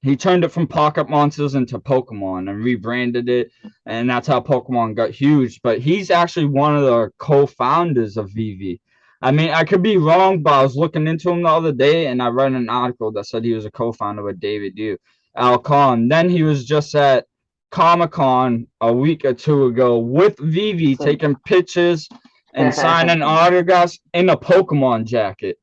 Speaker 1: he turned it from Pocket Monsters into Pokemon and rebranded it, and that's how Pokemon got huge. But he's actually one of the co-founders of VeVe. I mean, I could be wrong, but I was looking into him the other day, and I read an article that said he was a co-founder with David Yu. Al Khan. Then he was just at Comic Con a week or two ago with VeVe taking pictures and signing autographs in a Pokemon jacket.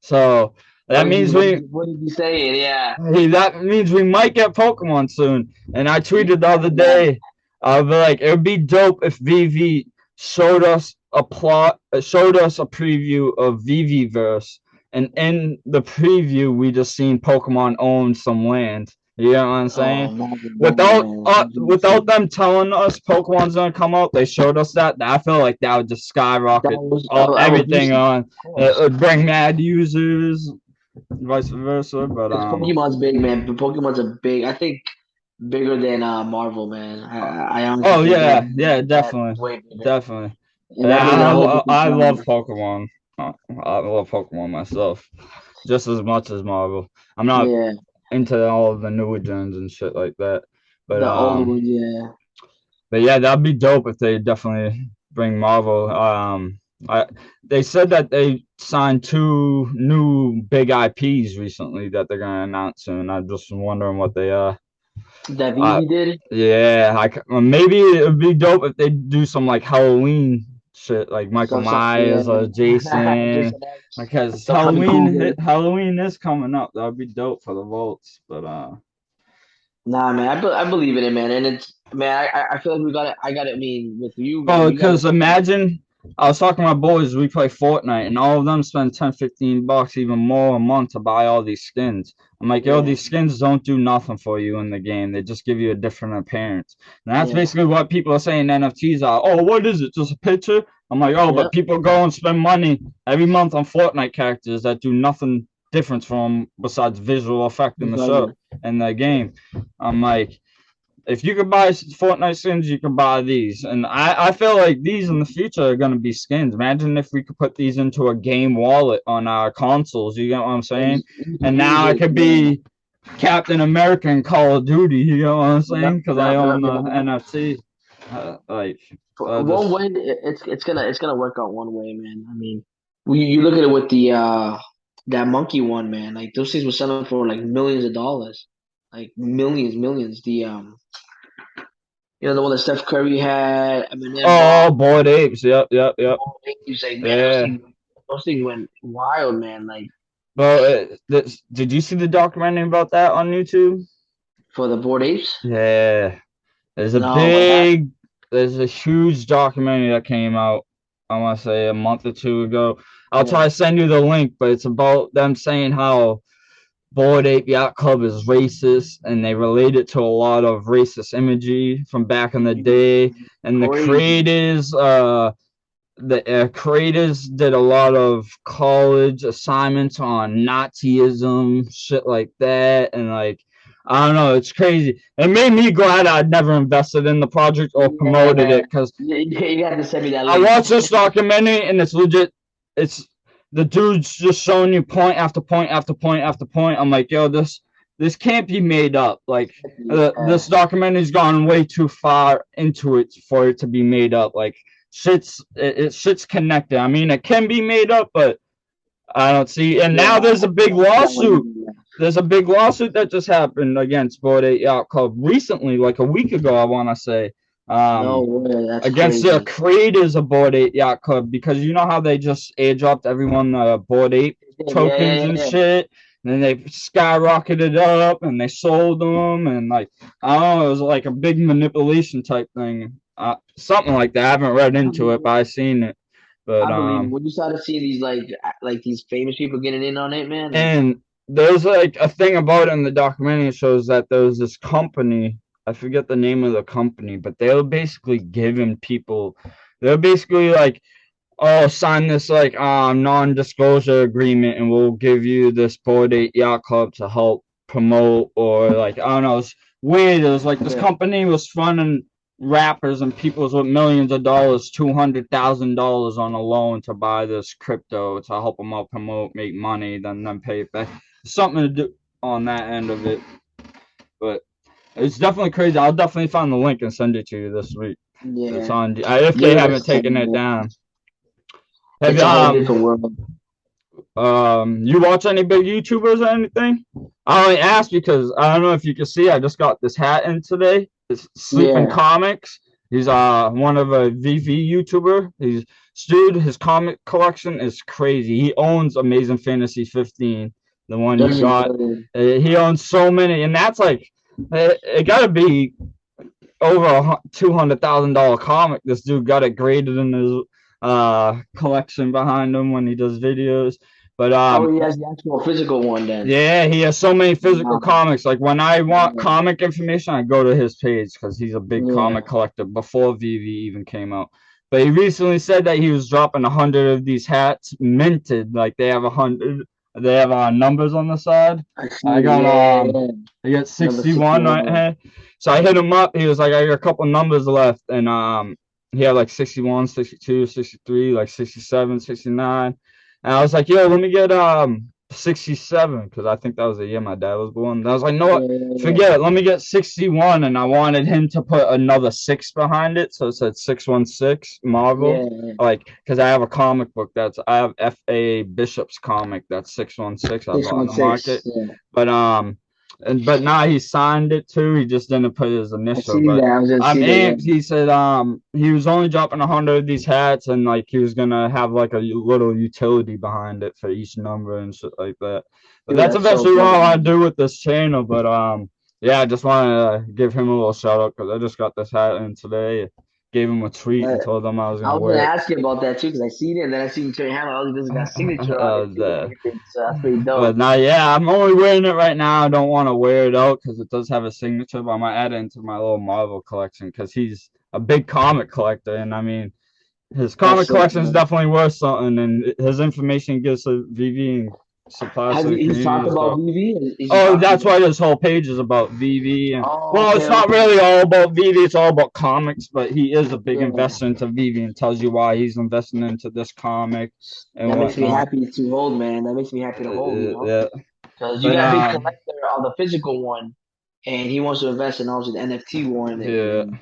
Speaker 1: So that means
Speaker 2: What did you say? Yeah.
Speaker 1: that means we might get Pokemon soon. And I tweeted the
Speaker 2: Yeah,
Speaker 1: other
Speaker 2: man.
Speaker 1: day, I was like, it would be dope if VeVe showed us showed us a preview of VeVe Verse, and in the preview we just seen Pokemon own some land. You know what I'm
Speaker 2: Oh,
Speaker 1: saying?
Speaker 2: imagine that, man. Imagine that
Speaker 1: Without
Speaker 2: shit.
Speaker 1: them telling us Pokemon's gonna come out, they showed us that. I feel like that would just skyrocket
Speaker 2: I would boost
Speaker 1: everything
Speaker 2: it,
Speaker 1: on.
Speaker 2: of
Speaker 1: It
Speaker 2: course.
Speaker 1: would bring mad users, vice versa. But
Speaker 2: Because Pokemon's big, man. But Pokemon's a big. I think bigger than Marvel, man. I honestly
Speaker 1: oh
Speaker 2: think
Speaker 1: yeah, yeah,
Speaker 2: that's
Speaker 1: definitely,
Speaker 2: way bigger,
Speaker 1: definitely.
Speaker 2: and
Speaker 1: Yeah,
Speaker 2: that brings a whole different
Speaker 1: I love
Speaker 2: genre.
Speaker 1: Pokemon. I love Pokemon myself, just as much as Marvel. I'm not
Speaker 2: Yeah,
Speaker 1: into all of the newer gens and shit like that. But
Speaker 2: the old ones. Yeah.
Speaker 1: yeah, that'd be dope if they definitely bring Marvel. I they said that they signed two new big IPs recently that they're gonna announce soon. I'm just wondering what they are.
Speaker 2: That
Speaker 1: Uh,
Speaker 2: Vivi did.
Speaker 1: yeah, maybe it'd be dope if they do some like Halloween shit, like Michael
Speaker 2: Yeah.
Speaker 1: Myers or Jason,
Speaker 2: Jason X.
Speaker 1: because
Speaker 2: The Freddy Krueger.
Speaker 1: Halloween is coming up. That would be dope for the votes. But
Speaker 2: Nah, man. I believe in it, man. And it's man. I feel like we got it. I got it. I mean, with you, man.
Speaker 1: oh,
Speaker 2: We got
Speaker 1: because
Speaker 2: it.
Speaker 1: imagine I was talking to my boys, we play Fortnite, and all of them spend 10, $15, even more a month to buy all these skins. I'm like, yo,
Speaker 2: Yeah.
Speaker 1: these skins don't do nothing for you in the game. They just give you a different appearance. And that's
Speaker 2: Yeah.
Speaker 1: basically what people are saying NFTs are. Oh, what is it? Just a picture? I'm like, oh,
Speaker 2: Yeah.
Speaker 1: but people go and spend money every month on Fortnite characters that do nothing different from besides visual effect in the show
Speaker 2: Exactly.
Speaker 1: in the game. I'm like, if you could buy Fortnite skins, you can buy these. And I feel like these in the future are going to be skins. Imagine if we could put these into a game wallet on our consoles. You get what I'm saying?
Speaker 2: You can
Speaker 1: And
Speaker 2: use
Speaker 1: now I
Speaker 2: it.
Speaker 1: could
Speaker 2: Yeah.
Speaker 1: be Captain America in Call of Duty. You get what I'm
Speaker 2: Yep.
Speaker 1: saying? Because I
Speaker 2: Yep. Yep.
Speaker 1: own the
Speaker 2: Yep.
Speaker 1: NFT. Like,
Speaker 2: One
Speaker 1: just
Speaker 2: way, it's gonna work out one way, man. I mean, you look at it with the that monkey one, man. Like those things were selling for like millions of dollars, like millions. The the one that Steph Curry had, Eminem
Speaker 1: oh,
Speaker 2: bought.
Speaker 1: bored apes. Yep, yep, yep.
Speaker 2: You say, man,
Speaker 1: Yeah.
Speaker 2: those things went wild, man. Like
Speaker 1: Well, did you see the documentary about that on YouTube?
Speaker 2: for the board apes.
Speaker 1: Yeah. There's a
Speaker 2: No, what happened?
Speaker 1: there's a huge documentary that came out, I want to say a month or two ago. I'll try to send you the link, but it's about them saying how Bored Ape Yacht Club is racist, and they relate it to a lot of racist imagery from back in the day. And the creators did a lot of college assignments on Nazism, shit like that, and like I don't know, it's crazy. It made me glad I'd never invested in the project or promoted it, because
Speaker 2: you have to send me that
Speaker 1: I
Speaker 2: link.
Speaker 1: watched this documentary and it's legit. It's the dude's just showing you point after point after point after point. I'm like, yo, this can't be made up. Like this documentary's gone way too far into it for it to be made up. Like shit's connected. I mean, it can be made up, but I don't see. And now there's a big lawsuit. There's a big lawsuit that just happened against Bored Ape Yacht Club recently, like a week ago, I want to say.
Speaker 2: No way, that's
Speaker 1: against
Speaker 2: crazy.
Speaker 1: the creators of Bored Ape Yacht Club, because you know how they just airdropped everyone Bored Ape tokens and shit, and then they skyrocketed up and they sold them, and like I don't know, it was like a big manipulation type thing, something like that. I haven't read into it, but I've seen it. But
Speaker 2: I believe when you started seeing these like these famous people getting in on it, man.
Speaker 1: And there's like a thing about it in the documentary. It shows that there was this company, I forget the name of the company, but they were basically giving people, they're basically like, oh, sign this like non-disclosure agreement and we'll give you this Bored Ape Yacht Club to help promote, or like I don't know, it's weird. It was like this company was funding rappers and people with millions of dollars, $200,000 on a loan to buy this crypto to help them out, promote, make money, then pay it back. Something to do on that end of it, but it's definitely crazy. I'll definitely find the link and send it to you this week.
Speaker 2: Yeah,
Speaker 1: it's on if they haven't taken it down.
Speaker 2: Have it's a whole different world.
Speaker 1: You watch any big YouTubers or anything? I only asked because I don't know if you can see. I just got this hat in today. It's Sleeping Comics. He's one of a VeVe YouTuber. His comic collection is crazy. He owns Amazing Fantasy 15, the one you got. He owns so many, and that's like it got to be over a $200,000 comic. This dude got it graded in his collection behind him when he does videos. But
Speaker 2: he has the actual physical one then.
Speaker 1: Yeah, he has so many physical comics. Like when I want comic information, I go to his page because he's a big comic collector before VeVe even came out. But he recently said that he was dropping 100 of these hats minted. Like they have 100. They have numbers on the side. I got 61 right here. So I hit him up. He was like, I got a couple numbers left, and he had like 61, 62, 63, like 67, 69. And I was like, yo, let me get 67, because I think that was the year my dad was born. And I was like, no, forget it. Let me get 61. And I wanted him to put another 6 behind it. So it said 616 Marvel. Like, because I have a comic book I have F.A. Bishop's comic that's 616. I bought on the market. But now he signed it too. He just didn't put his initial. I'm amped. He said he was only dropping 100 of these hats, and like he was gonna have like a little utility behind it for each number and shit like that. But that's eventually what I want to do with this channel. But I just wanted to give him a little shout out because I just got this hat in today. Gave him a tweet and told him I was gonna wear it.
Speaker 2: I was gonna ask you about that too because I seen it and then I seen Trey Hammer. Oh, this got signature on it. So that's pretty dope.
Speaker 1: But now, I'm only wearing it right now. I don't want to wear it out because it does have a signature. But I might add it into my little Marvel collection because he's a big comic collector, and I mean, his comic collection is definitely worth something, and his information gives to VeVe and supplies to the community.
Speaker 2: He's talking about VeVe?
Speaker 1: That's why this whole page is about VeVe. And it's not really all about VeVe. It's all about comics, but he is a big investor into VeVe and tells you why he's investing into this comic. And
Speaker 2: that makes me happy to hold, man. That makes me happy to hold, you know?
Speaker 1: Yeah.
Speaker 2: Because you got a big collector of the physical one, and he wants to invest in also the NFT one. And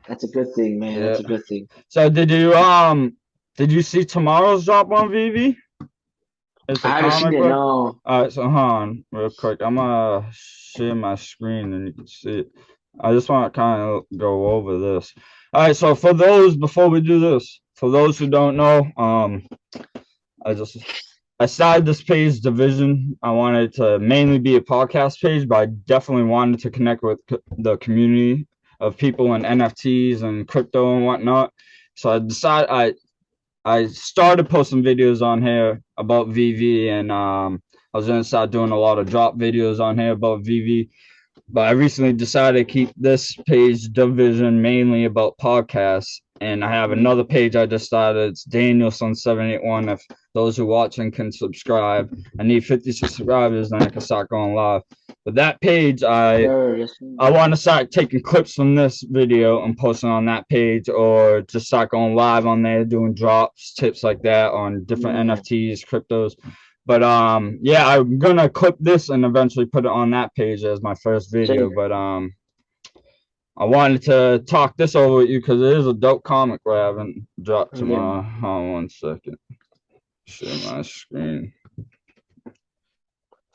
Speaker 2: that's a good thing, man. That's a good thing.
Speaker 1: So did you see tomorrow's drop on VeVe?
Speaker 2: I haven't seen it, no.
Speaker 1: Alright, so hold on real quick. I'm gonna share my screen and you can see it. I just want to kind of go over this. Alright, so before we do this, for those who don't know, I started this page Division. I wanted to mainly be a podcast page, but I definitely wanted to connect with the community of people in NFTs and crypto and whatnot. So I decided I started posting videos on here about VeVe, and I was gonna start doing a lot of drop videos on here about VeVe. But I recently decided to keep this page division mainly about podcasts, and I have another page I just started. It's Danielson781. If those who are watching can subscribe, I need 50 subscribers, then I can start going live. But that page, I want to start taking clips from this video and posting on that page, or just start going live on there, doing drops, tips like that on different NFTs, cryptos. But yeah, I'm gonna clip this and eventually put it on that page as my first video. But I wanted to talk this over with you because it is a dope comic where I haven't dropped tomorrow. Hold on 1 second. Share my screen.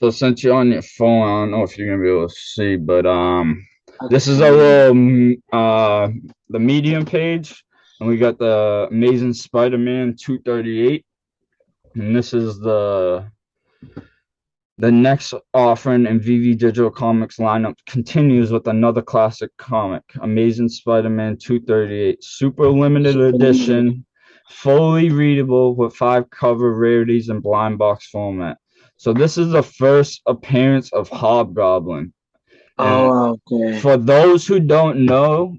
Speaker 1: So since you're on your phone, I don't know if you're gonna be able to see, but this is a little the Medium page, and we got the Amazing Spider-Man 238. And this is the next offering in VeVe Digital Comics lineup continues with another classic comic, Amazing Spider-Man 238, super limited edition, fully readable with 5 cover rarities in blind box format. So this is the first appearance of Hobgoblin.
Speaker 2: Oh, okay.
Speaker 1: For those who don't know,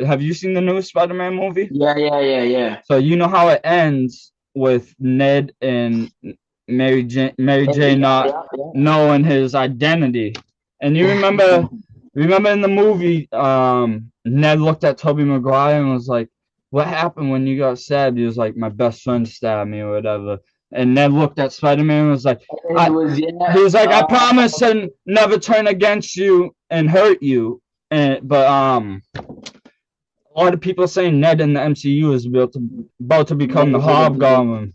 Speaker 1: have you seen the new Spider-Man movie?
Speaker 2: Yeah.
Speaker 1: So you know how it ends with Ned and Mary Jane not knowing his identity. And you remember in the movie, Ned looked at Tobey Maguire and was like, "What happened when you got stabbed?" He was like, "My best friend stabbed me," or whatever. And Ned looked at Spider-Man and was like, he was like, "I promise to never turn against you and hurt you." But a lot of people saying Ned in the MCU is about to become the Hobgoblin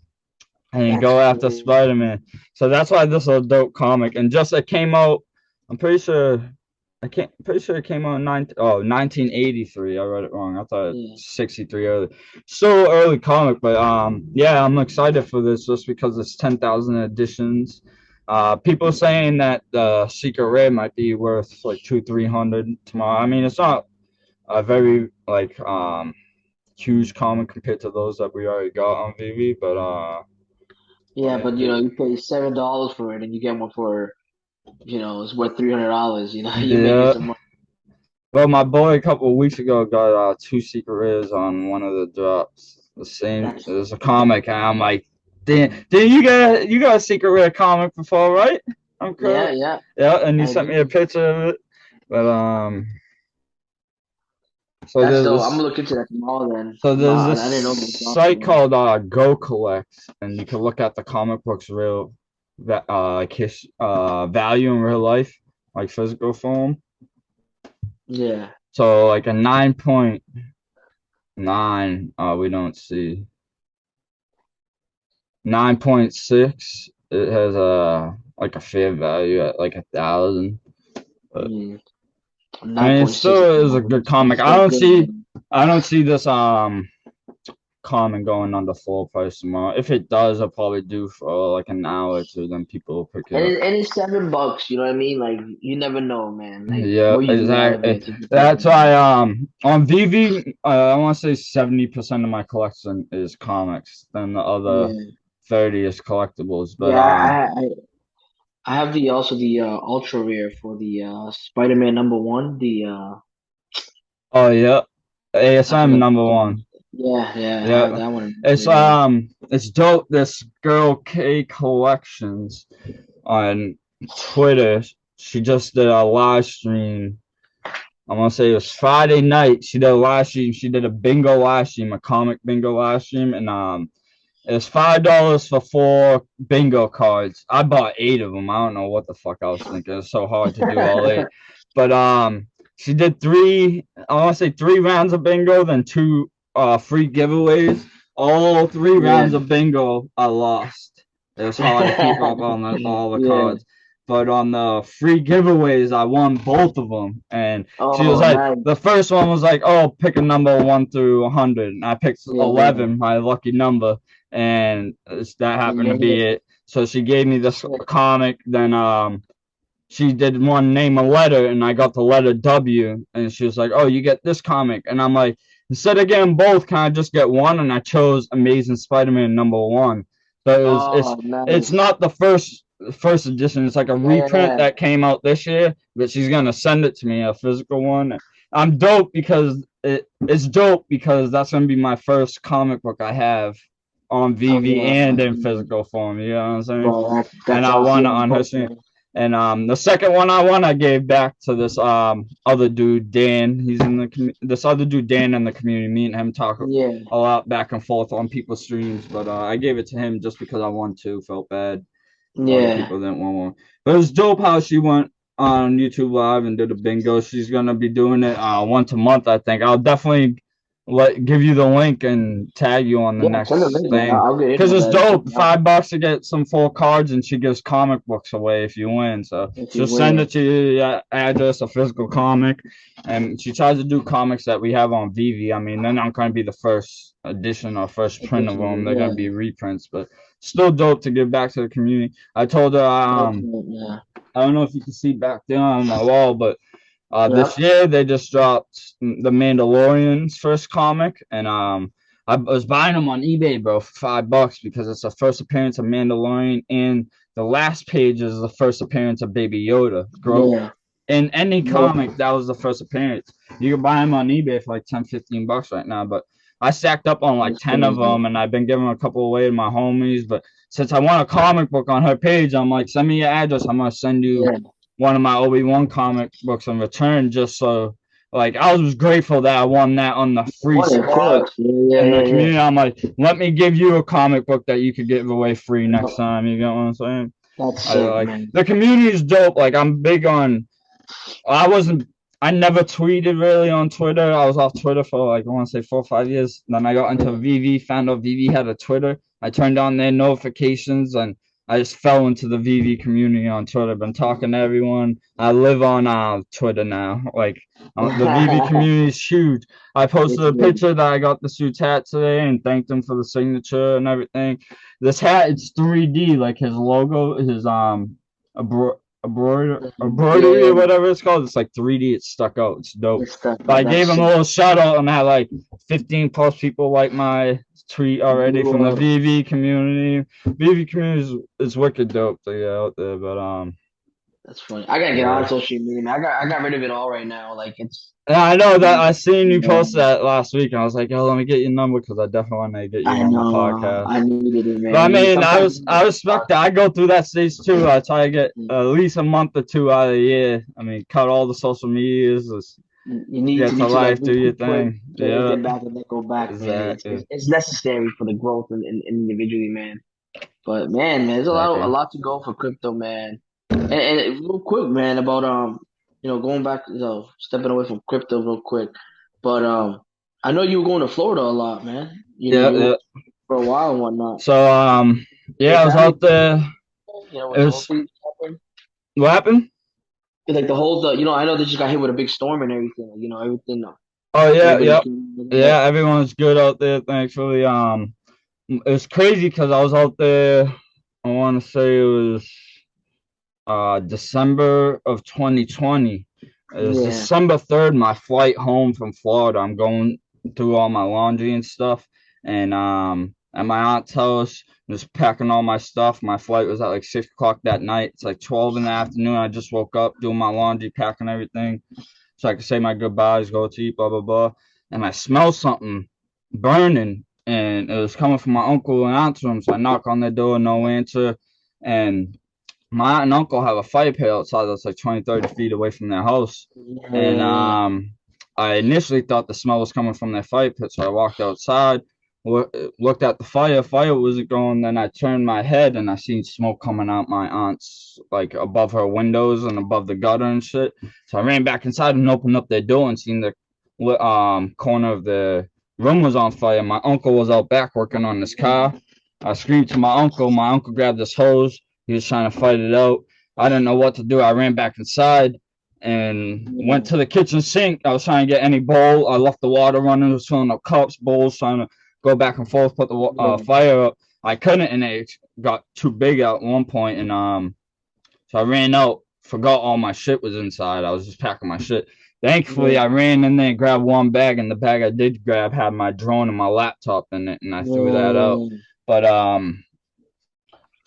Speaker 1: and go after Spider-Man. So that's why this is a dope comic. And just it came out, I'm pretty sure it came out in 1983. I read it wrong. I thought it was 63 early. So early comic, but yeah, I'm excited for this just because it's 10,000 editions. People saying that the Secret Rare might be worth like 200-300 tomorrow. I mean, it's not a very like huge comic compared to those that we already got on VeVe, but
Speaker 2: yeah, but you know, you pay $7 for it and you get one for, you know, it's worth $300. You know, you make some money.
Speaker 1: Well, my boy a couple of weeks ago got 2 Secret Rares on one of the drops. The same, it was a comic, and I'm like, damn, you got a Secret Rare comic before, right? I'm correct.
Speaker 2: Yeah.
Speaker 1: And you sent me a picture of it, but
Speaker 2: so I'm gonna look into that tomorrow then.
Speaker 1: So there's this site called Go Collect, and you can look at the comic books real value in real life, like physical form.
Speaker 2: Yeah.
Speaker 1: So like a 9.9, we don't see. 9.6, it has like a fair value at like 1,000. But, I mean, it still is a good comic. I don't see this comic going under full price tomorrow. If it does, I'll probably do for like an hour or two. Then people will pick it up.
Speaker 2: And it's $7. You know what I mean? Like you never know, man. Like,
Speaker 1: yeah, exactly. That's why on VeVe, I want to say 70% of my collection is comics. Then the other 30 is collectibles. But
Speaker 2: yeah, I have the ultra rare for the Spider-Man #1.
Speaker 1: Oh yeah, ASM #1.
Speaker 2: Yeah. That one.
Speaker 1: It's dope. This girl K Collections on Twitter. She just did a live stream. I want to say it was Friday night. She did a live stream. She did a bingo live stream, a comic bingo live stream, and it's $5 for 4 bingo cards. I bought 8 of them. I don't know what the fuck I was thinking. It's so hard to do all 8. But she did 3 rounds of bingo, then 2 free giveaways. All 3 rounds of bingo I lost. It was hard to keep up on all the cards. But on the free giveaways, I won both of them. And she was like, the first one was like, oh, pick a number 1 through 100. And I picked 11, my lucky number. And that happened to be it. So she gave me this comic. Then she did one, name a letter, and I got the letter W. And she was like, oh, you get this comic. And I'm like, instead of getting both, can I just get one? And I chose Amazing Spider-Man #1. But
Speaker 2: Oh,
Speaker 1: it's
Speaker 2: nice.
Speaker 1: not the first edition. It's like a reprint
Speaker 2: Yeah.
Speaker 1: that came out this year, but she's gonna send it to me, a physical one. I'm dope because it's dope because that's gonna be my first comic book I have on
Speaker 2: Oh
Speaker 1: VeVe
Speaker 2: yeah,
Speaker 1: and in physical form. You know what I'm saying?
Speaker 2: bro.
Speaker 1: And
Speaker 2: That's
Speaker 1: I won
Speaker 2: awesome
Speaker 1: it
Speaker 2: on
Speaker 1: on her
Speaker 2: both,
Speaker 1: stream.
Speaker 2: man.
Speaker 1: And the second one I won, I gave back to this other dude, Dan. He's in the this other dude, Dan, in the community. Me and him talk
Speaker 2: Yeah,
Speaker 1: a lot back and forth on people's streams, but I gave it to him just because I won two. Felt bad. Other
Speaker 2: yeah.
Speaker 1: people didn't want one. But it was dope how she went on YouTube Live and did a bingo. She's gonna be doing it once a month, I think. I'll definitely give you the link and tag you on the
Speaker 2: Yeah, send a
Speaker 1: next
Speaker 2: link, man.
Speaker 1: thing.
Speaker 2: I'll get in
Speaker 1: Because
Speaker 2: on
Speaker 1: it's
Speaker 2: that and check
Speaker 1: dope.
Speaker 2: it out.
Speaker 1: $5 to get some full cards, and she gives comic books away if you win. So
Speaker 2: If you
Speaker 1: just send
Speaker 2: win.
Speaker 1: it to your address, a physical comic. And she tries to do comics that we have on VeVe. I mean, they're not going to be the first edition or first print of them. They're going
Speaker 2: Yeah,
Speaker 1: to be reprints, but still dope to give back to the community. I told her,
Speaker 2: yeah.
Speaker 1: I don't know if you can see back there on my wall, but this
Speaker 2: Yep.
Speaker 1: year they just dropped the Mandalorian's first comic, and I was buying them on eBay, bro, for $5 because it's the first appearance of Mandalorian, and the last page is the first appearance of Baby Yoda.
Speaker 2: Yeah.
Speaker 1: In any
Speaker 2: Yeah.
Speaker 1: comic, that was the first appearance. You can buy them on eBay for like 10, $15 right now, but I stacked up on like
Speaker 2: That's
Speaker 1: 10 of
Speaker 2: crazy.
Speaker 1: them, and I've been giving a couple away to my homies. But since I want a comic book on her page, I'm like, send me your address. I'm gonna send you
Speaker 2: Yeah.
Speaker 1: one of my Obi-Wan comic books in return, just so like I was grateful that I won that on the free
Speaker 2: What, of
Speaker 1: spot
Speaker 2: course. Yeah,
Speaker 1: in
Speaker 2: yeah,
Speaker 1: the
Speaker 2: yeah,
Speaker 1: community. I'm like, let me give you a comic book that you could give away free
Speaker 2: yeah.
Speaker 1: next time. You get what I'm saying?
Speaker 2: That's
Speaker 1: I
Speaker 2: sick,
Speaker 1: like
Speaker 2: man.
Speaker 1: the community is dope. Like I'm big on. I wasn't. I never tweeted really on Twitter. I was off Twitter for like I want to say 4 or 5 years. Then I got into
Speaker 2: Yeah.
Speaker 1: VeVe. Found out VeVe had a Twitter. I turned on their notifications and I just fell into the VeVe community on Twitter. Been talking to everyone. I live on Twitter now. Like the VeVe community is huge. I posted
Speaker 2: It's
Speaker 1: a
Speaker 2: good.
Speaker 1: picture that I got the suit's hat today and thanked him for the signature and everything. This hat, it's 3D, like his logo, his embroidery or
Speaker 2: Yeah.
Speaker 1: whatever it's called. It's like 3D. It's stuck out. It's dope.
Speaker 2: It's stuff.
Speaker 1: But I gave
Speaker 2: That's
Speaker 1: him a
Speaker 2: sick.
Speaker 1: little shout out and I had like 15 plus people like my tweet already from the
Speaker 2: Whoa.
Speaker 1: VeVe community. VeVe community is wicked dope to get out there. But
Speaker 2: That's funny. I gotta get on
Speaker 1: yeah.
Speaker 2: social media, man. I got rid of it all right now. Like it's
Speaker 1: Yeah, I know that I seen you
Speaker 2: yeah.
Speaker 1: post that last week and I was like, yo, let me get your number because I definitely want to get you
Speaker 2: I
Speaker 1: on the
Speaker 2: know.
Speaker 1: podcast.
Speaker 2: I needed it,
Speaker 1: But I
Speaker 2: man.
Speaker 1: mean,
Speaker 2: Sometimes
Speaker 1: I respect that. I go through that stage too. I try to get at least a month or two out of the year. I mean, cut all the social medias, just
Speaker 2: you need
Speaker 1: get to
Speaker 2: to like
Speaker 1: life, do your
Speaker 2: recuperate,
Speaker 1: thing. Yeah,
Speaker 2: get back and then go back, man.
Speaker 1: exactly,
Speaker 2: It's necessary for the growth and individually, man. But man, there's a
Speaker 1: exactly.
Speaker 2: lot to go for crypto, man. And real quick, man, about going back, stepping away from crypto real quick. But I know you were going to Florida a lot, man.
Speaker 1: Yeah,
Speaker 2: You were
Speaker 1: yeah.
Speaker 2: for a while and whatnot.
Speaker 1: So
Speaker 2: Your
Speaker 1: yeah, I was
Speaker 2: family,
Speaker 1: out there.
Speaker 2: was
Speaker 1: It
Speaker 2: the whole
Speaker 1: was
Speaker 2: thing happening?
Speaker 1: what happened?
Speaker 2: Like I know they just got hit with a big storm and everything. Everything.
Speaker 1: Oh yeah,
Speaker 2: Everybody
Speaker 1: yep,
Speaker 2: came
Speaker 1: yeah. Everyone's good out there, thankfully. It's crazy because I was out there. I want to say it was December of 2020. It was
Speaker 2: Yeah.
Speaker 1: December 3rd, my flight home from Florida. I'm going through all my laundry and stuff, and at my aunt's house, just packing all my stuff. My flight was at like 6 o'clock that night. It's like 12 in the afternoon. I just woke up doing my laundry, packing everything, so I could say my goodbyes, go to eat, blah blah blah. And I smell something burning, and it was coming from my uncle and aunt's room. So I knock on their door, no answer, and my aunt and uncle have a fire pit outside that's like 20, 30 feet away from their house. And
Speaker 2: Yeah.
Speaker 1: I initially thought the smell was coming from their fire pit. So I walked outside, looked at the fire. Fire wasn't going. Then I turned my head and I seen smoke coming out my aunt's, like above her windows and above the gutter and shit. So I ran back inside and opened up their door and seen the corner of the room was on fire. My uncle was out back working on his car. I screamed to my uncle. My uncle grabbed this hose. He was trying to fight it out. I didn't know what to do. I ran back inside and went to the kitchen sink. I was trying to get any bowl. I left the water running. I was filling up cups, bowls, trying to go back and forth, put the fire up. I couldn't, and it got too big at one point, and so I ran out, forgot all my shit was inside. I was just packing my shit. Thankfully, I ran in there and grabbed one bag, and the bag I did grab had my drone and my laptop in it, and I threw that out. But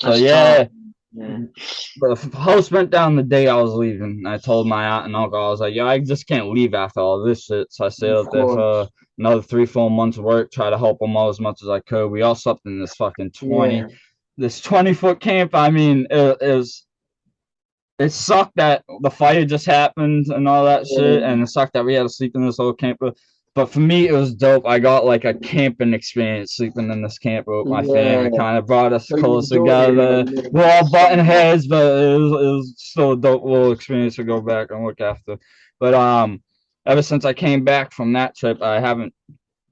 Speaker 1: so yeah, the house went down the day I was leaving. I told my aunt and uncle, I was like, yo, I just can't leave after all this shit. So I stayed up there for another 3-4 months of work, try to help them out as much as I could. We all slept in this fucking 20-foot camp. I mean, it sucked that the fire just happened and all that shit, and it sucked that we had to sleep in this old camper. But for me, it was dope. I got like a camping experience sleeping in this camper with my family. It kind of brought us close together. We're all button heads, but it was still a dope little experience to go back and look after. But ever since I came back from that trip, I haven't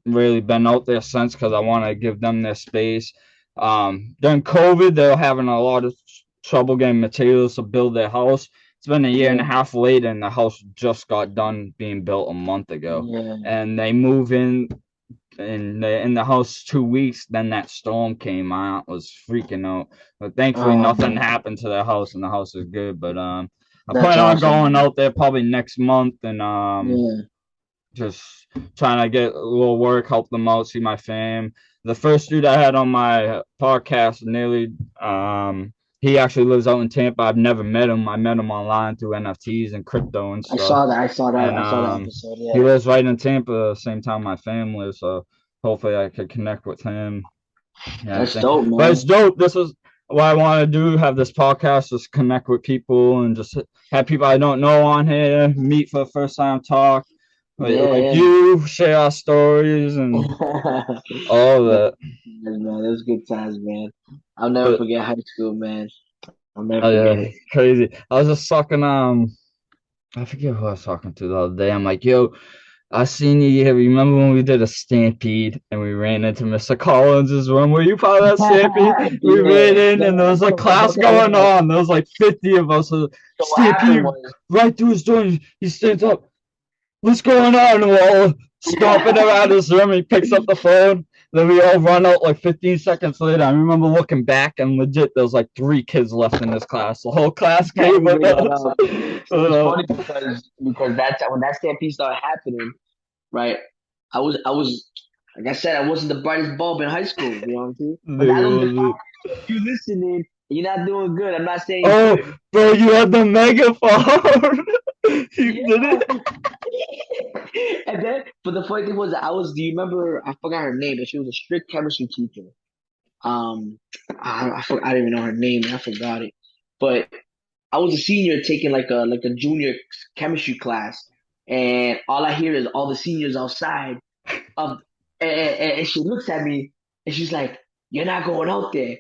Speaker 1: really been out there since because I want to give them their space. During COVID, they were having a lot of trouble getting materials to build their house. It's been a year and a half later, and the house just got done being built a month ago. And they move in, and they're in the house 2 weeks. Then that storm came. My aunt was freaking out, but thankfully nothing happened to their house, and the house is good. But I plan on going out there probably next month, and just trying to get a little work, help them out, see my fam. The first dude I had on my podcast, nearly, he actually lives out in Tampa. I've never met him. I met him online through NFTs and crypto and stuff.
Speaker 2: I saw that episode.
Speaker 1: He lives right in Tampa, same time my family lives, so hopefully I could connect with him.
Speaker 2: That's dope, man.
Speaker 1: But it's dope. This is what I want to do, have this podcast, just connect with people and just have people I don't know on here, meet for the first time, talk. You share our stories and all that.
Speaker 2: Man, those good times, man. I'll never forget high school, man. I'll never forget it.
Speaker 1: Crazy. I was just talking, I forget who I was talking to the other day. I'm like, yo, I seen you here. Remember when we did a stampede and we ran into Mr. Collins' room? Were you part of that stampede? We ran in and there was a class going on. There was like 50 of us. Stampede right through his door. He stands up. What's going on? And we're all stomping around his room. He picks up the phone. Then we all run out like 15 seconds later. I remember looking back and legit, there was like 3 kids left in this class. The whole class came with us.
Speaker 2: It's funny because that's when that stampede started happening, right? I was like I said, I wasn't the brightest bulb in high school. You know what I'm saying? But I don't if you listening, you're not doing good. I'm not saying.
Speaker 1: Oh, bro, you had the megaphone. You did it.
Speaker 2: And then, but the funny thing was, do you remember? I forgot her name, but she was a strict chemistry teacher. I don't even know her name. I forgot it. But I was a senior taking like a junior chemistry class, and all I hear is all the seniors outside. And she looks at me and she's like, "You're not going out there."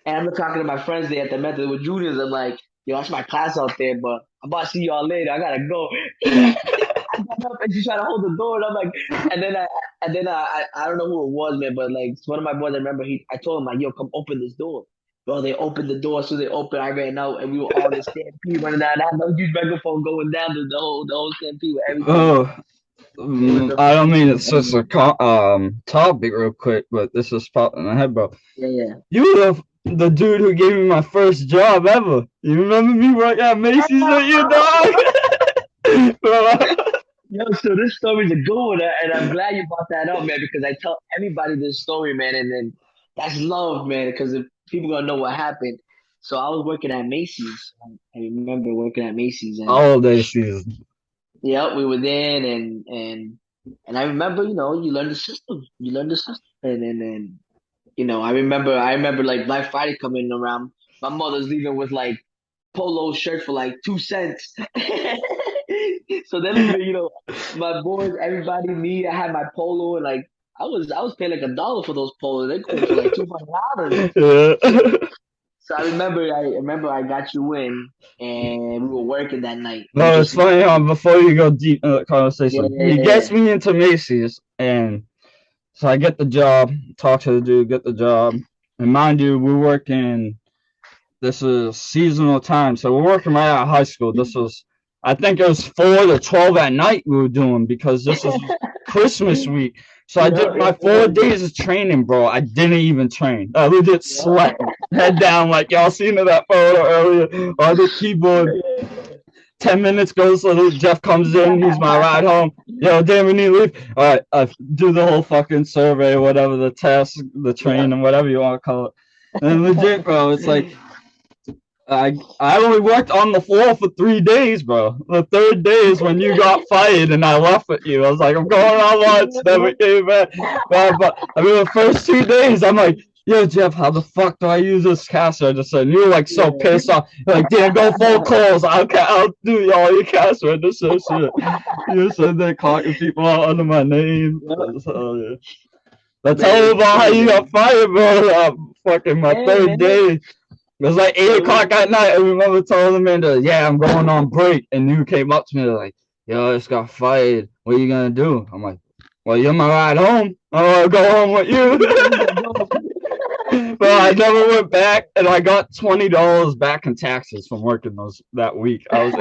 Speaker 2: And I'm talking to my friends there at the method with juniors. I'm like, "Yo, that's my class out there, but I'm about to see y'all later. I gotta go." I got up and she tried to hold the door, and I'm like, and then I don't know who it was, man, but like one of my boys, I remember I told him like, "Yo, come open this door." Bro, they opened the door, so they opened. I ran out, and we were all in stampede running down. I had no huge megaphone going down the whole stampede with everything.
Speaker 1: I don't mean it's just a topic real quick, but this is popping in my head, bro.
Speaker 2: Yeah.
Speaker 1: You were the dude who gave me my first job ever. You remember me working at Macy's with you, dog?
Speaker 2: Yo, so this story's a good one, and I'm glad you brought that up, man, because I tell everybody this story, man, and then that's love, man, because if people gonna know what happened. So I was working at Macy's. I remember working at Macy's. And,
Speaker 1: all day season.
Speaker 2: Yeah, we were there, and I remember, you learn the system. And I remember like Black Friday coming around. My mother's leaving with like polo shirt for like 2 cents. So then, my boys, everybody, me, I had my polo, and like I was paying like $1 for those polos. They going for like $200.
Speaker 1: Yeah.
Speaker 2: So I remember I got you in, and we were working that night.
Speaker 1: No, it's funny. Before you go deep in the conversation, he gets me into Macy's, and so I get the job. Talk to the dude, get the job, and mind you, we're working. This is seasonal time, so we're working right out of high school. This was, I think it was 4 to 12 at night we were doing because this is Christmas week. So I did my 4 days of training, bro. I didn't even train. I legit slept, head down, like y'all seen that photo earlier on the keyboard. 10 minutes goes, so Jeff comes in, he's my ride home. Yo, damn, we need to leave. All right, I do the whole fucking survey, whatever, the test, the training, whatever you want to call it. And legit, bro, it's like, I only worked on the floor for 3 days, bro. The third day is when you got fired and I left with you. I was like, I'm going on lunch, never came back. But I mean, the first 2 days, I'm like, yo, Jeff, how the fuck do I use this cash register? And you were like so pissed off. You're like, damn, go full calls. I'll do all your cash register shit. You said they're clocking people out under my name. So, yeah. But tell them about how you got fired, bro. Fucking my third day. It was like 8 o'clock at night. I remember telling Amanda, yeah, I'm going on break. And you came up to me like, yo, I just got fired. What are you going to do? I'm like, well, you're my ride home. I want to go home with you. But I never went back. And I got $20 back in taxes from working that week. I was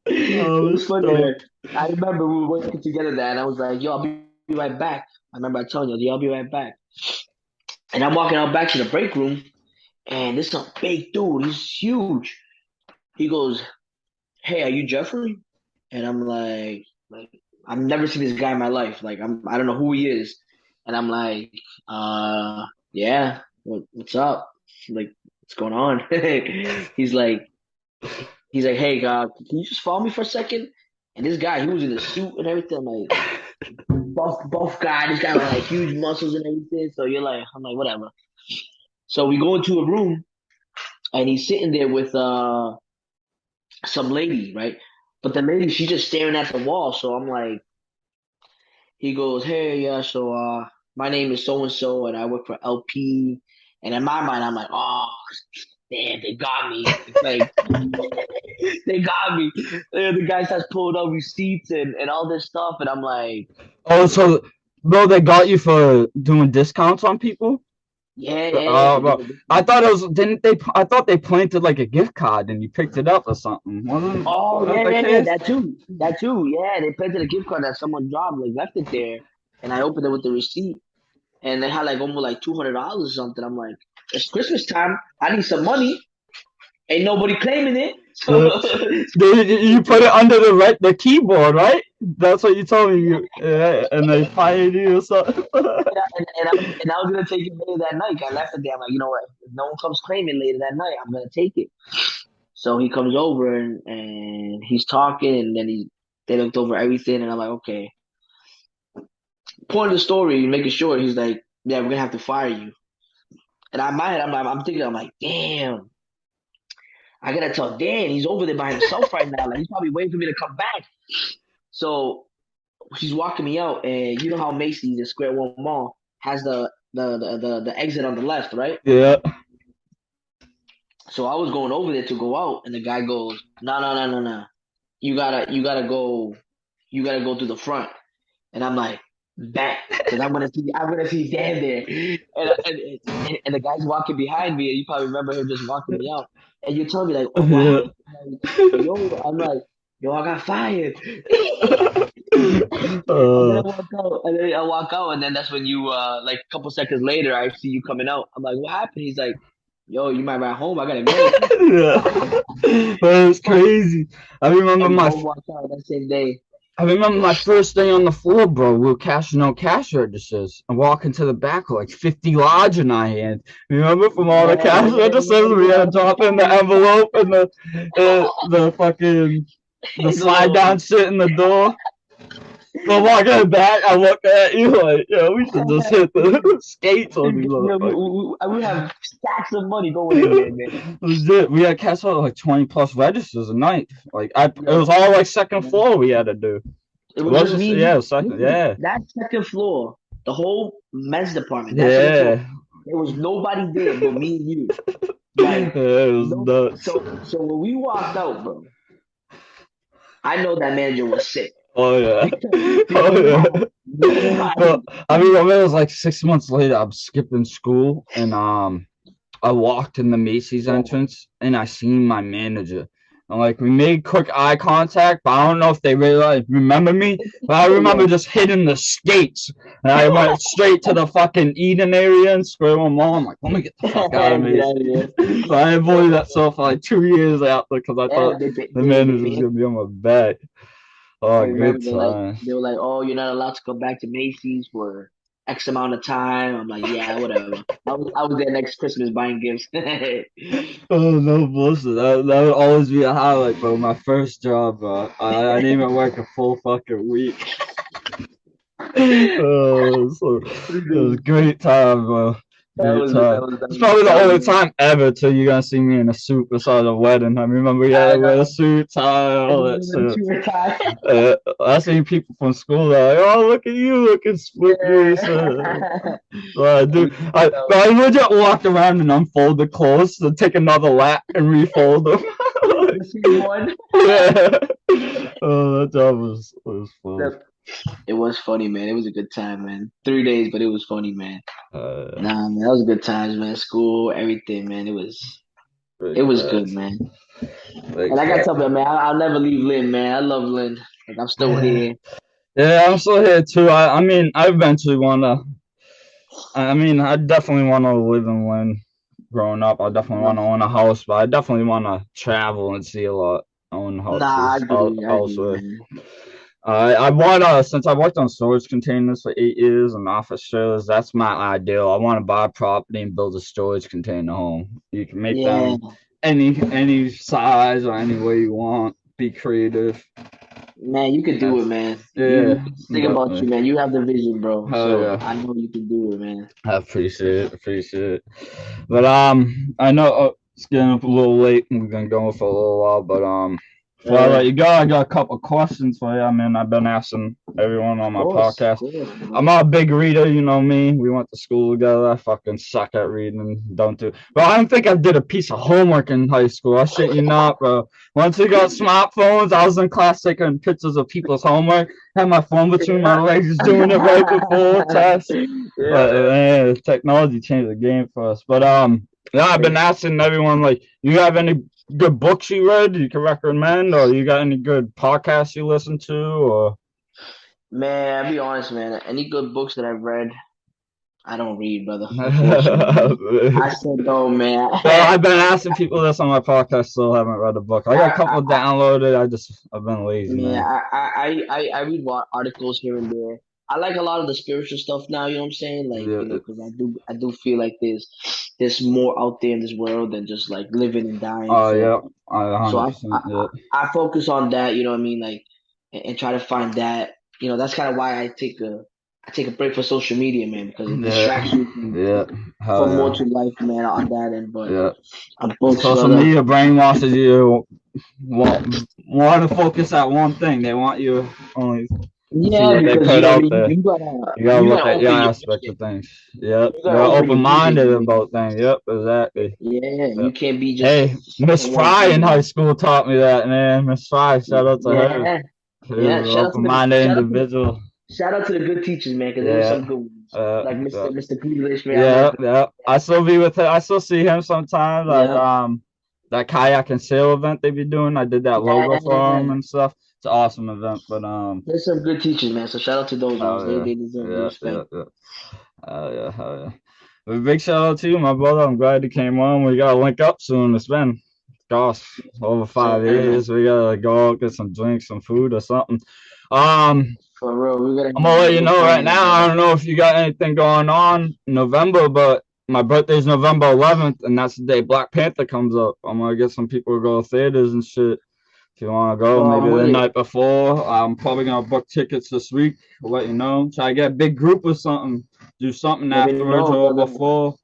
Speaker 2: it was funny. I remember we were working together there. And I was like, yo, I'll be right back. I remember I telling you, yo, I'll be right back. And I'm walking out back to the break room, and this some big dude. He's huge. He goes, "Hey, are you Jeffrey?" And I'm like I've never seen this guy in my life. Like I don't know who he is. And I'm like, yeah. What's up? Like, what's going on? He's like, hey, can you just follow me for a second? And this guy, he was in a suit and everything, like buff guy. This guy with like huge muscles and everything. So I'm like, whatever. So we go into a room, and he's sitting there with some lady, right? But the lady, she's just staring at the wall. So I'm like, he goes, hey, yeah. So my name is so and so, and I work for LP. And in my mind, I'm like, oh, damn, they got me. It's like, they got me. The guy starts pulling out receipts and all this stuff, and I'm like,
Speaker 1: oh, so bro, they got you for doing discounts on people?
Speaker 2: Yeah.
Speaker 1: Bro. I thought it was. Didn't they? I thought they planted like a gift card and you picked it up or something.
Speaker 2: That too. Yeah, they planted a gift card that someone dropped, like left it there, and I opened it with the receipt, and they had like almost like $200 or something. I'm like, it's Christmas time. I need some money. Ain't nobody claiming it. So
Speaker 1: you put it under the keyboard, right? That's what you told me. And they fired you or something.
Speaker 2: and I was gonna take it later that night. I left it there. I'm like, you know what? If no one comes claiming later that night, I'm gonna take it. So he comes over and he's talking, and then they looked over everything, and I'm like, okay. Point of the story, making sure, he's like, yeah, we're gonna have to fire you. And in my head, I'm thinking, I'm like, damn. I gotta tell Dan, he's over there by himself right now. Like, he's probably waiting for me to come back. So she's walking me out, and you know how Macy's, the Square One Mall, has the exit on the left, right?
Speaker 1: Yeah.
Speaker 2: So I was going over there to go out, and the guy goes, no. You gotta go through the front. And I'm like, back, because I'm gonna see Dan there. And the guy's walking behind me, and you probably remember him just walking me out. And you told me like, oh wow. Like, I'm like, yo, I got fired. And then I walk out, and then that's when you like a couple seconds later, I see you coming out. I'm like, what happened? He's like, yo, you might ride home. I gotta go.
Speaker 1: Yeah, but it was crazy. I remember
Speaker 2: that same day.
Speaker 1: I remember my first day on the floor, bro. We were cashing out cash registers and walking to the back with like 50 large in our hand. Remember, from all the cash registers, we had to drop in the envelope and the fucking slide down shit in the door. So walking back, I look at you like, yo, we should just hit the skates on these motherfuckers.
Speaker 2: We have stacks of money going in there, man.
Speaker 1: Legit, we had cash out like 20 plus registers a night. Like it was all like second floor we had to do.
Speaker 2: It was just me.
Speaker 1: Yeah, second. Yeah.
Speaker 2: That second floor, the whole men's department.
Speaker 1: There
Speaker 2: was nobody there but me and you. Like,
Speaker 1: it was nuts.
Speaker 2: So when we walked out, bro, I know that manager was sick.
Speaker 1: Oh yeah. Well, I mean, it was like 6 months later. I'm skipping school, and I walked in the Macy's entrance, and I seen my manager, And like we made quick eye contact, but I don't know if they really like, remember me. But I remember just hitting the skates, and I went straight to the fucking eating area and square one mall. I'm like, let me get the fuck out of here. So I avoided that stuff for like 2 years after because I thought the manager was gonna be on my back. Oh,
Speaker 2: I remember
Speaker 1: good time.
Speaker 2: they were like, "Oh, you're not allowed to come back to Macy's for X amount of time." I'm like, "Yeah, whatever." I was there next Christmas buying gifts.
Speaker 1: Oh, no bullshit. That would always be a highlight, bro. My first job, bro. I didn't even work a full fucking week. So it was a great time, bro. Great time. It's probably the only time ever till you're gonna see me in a suit besides a wedding. I remember you had to wear a suit, tie, all that shit. I seen people from school like, oh, look at you looking spooky. So I do. I legit walked around and unfold the clothes to take another lap and refold them. Yeah. Oh, that job was fun.
Speaker 2: It was funny, man. It was a good time, man. 3 days, but it was funny, man. Nah, man, that was good times, man. School, everything, man. It was good, man. And I gotta tell you, man, I'll never leave Lynn, man. I love Lynn. Like I'm still here.
Speaker 1: Yeah, I'm still here too. I mean, I eventually wanna. I mean, I definitely wanna live in Lynn. Growing up, I definitely want to own a house, but I definitely want to travel and see a lot. Own houses.
Speaker 2: Nah, I agree.
Speaker 1: I bought since I worked on storage containers for 8 years and office trailers. That's my ideal. I want to buy a property and build a storage container home. You can make them any size or any way you want. Be creative.
Speaker 2: Man, you can do it, man.
Speaker 1: Yeah.
Speaker 2: Think about you, man. You have the vision, bro. So I know you can do it, man.
Speaker 1: I appreciate it. But I know it's getting up a little late. We've been going for a little while, but before I let you go, I got a couple questions for you. I mean, I've been asking everyone on my podcast. I'm not a big reader, you know me. We went to school together. I fucking suck at reading. Don't do. But I don't think I did a piece of homework in high school. I shit you not, bro. Once we got smartphones, I was in class taking pictures of people's homework. Had my phone between my legs, doing it right before test. But man, technology changed the game for us. But yeah, I've been asking everyone like, you have any good books you read you can recommend, or you got any good podcasts you listen to, or?
Speaker 2: Man, I'll be honest, man. Any good books that I've read, I don't read, brother. I said no, man.
Speaker 1: Well, I've been asking people this on my podcast, still haven't read a book. I got a couple downloaded. I've been lazy, man.
Speaker 2: I read articles here and there. I like a lot of the spiritual stuff now. You know what I'm saying? Like, you know, because I do feel like there's more out there in this world than just like living and dying.
Speaker 1: Oh yeah,
Speaker 2: so I focus on that. You know what I mean? Like, and try to find that. You know, that's kind of why I take a break from social media, man, because it distracts you from more to life, man, on that end. But
Speaker 1: social media brainwashes you. Want to focus at one thing. They want you only.
Speaker 2: Yeah,
Speaker 1: they put out there. You gotta look at your aspect of things. Yep. You gotta open-minded about things. Yep, exactly.
Speaker 2: Yeah, you can't be just.
Speaker 1: Hey, Miss Fry in high school taught me that, man. Miss Fry, shout out to her.
Speaker 2: Yeah,
Speaker 1: open-minded individual.
Speaker 2: Shout out to the good teachers, man, because there's some good ones. Like Mr. Grealish,
Speaker 1: man. Yeah. I still be with him. I still see him sometimes. Like that kayak and sail event they be doing. I did that logo for him and stuff. It's an awesome event, but
Speaker 2: there's some good teachers, man. So shout out to those ones. They deserve respect.
Speaker 1: Yeah. A big shout out to you, my brother. I'm glad you came on. We gotta link up soon. It's been, gosh, over 5 years. We gotta go out, get some drinks, some food, or something.
Speaker 2: For real,
Speaker 1: I'm gonna let you know right now. I don't know if you got anything going on in November, but my birthday's November 11th, and that's the day Black Panther comes up. I'm gonna get some people to go to theaters and shit. If you want to go, maybe the night before. I'm probably going to book tickets this week. I'll let you know. Try to get a big group or something. Do something afterwards or before.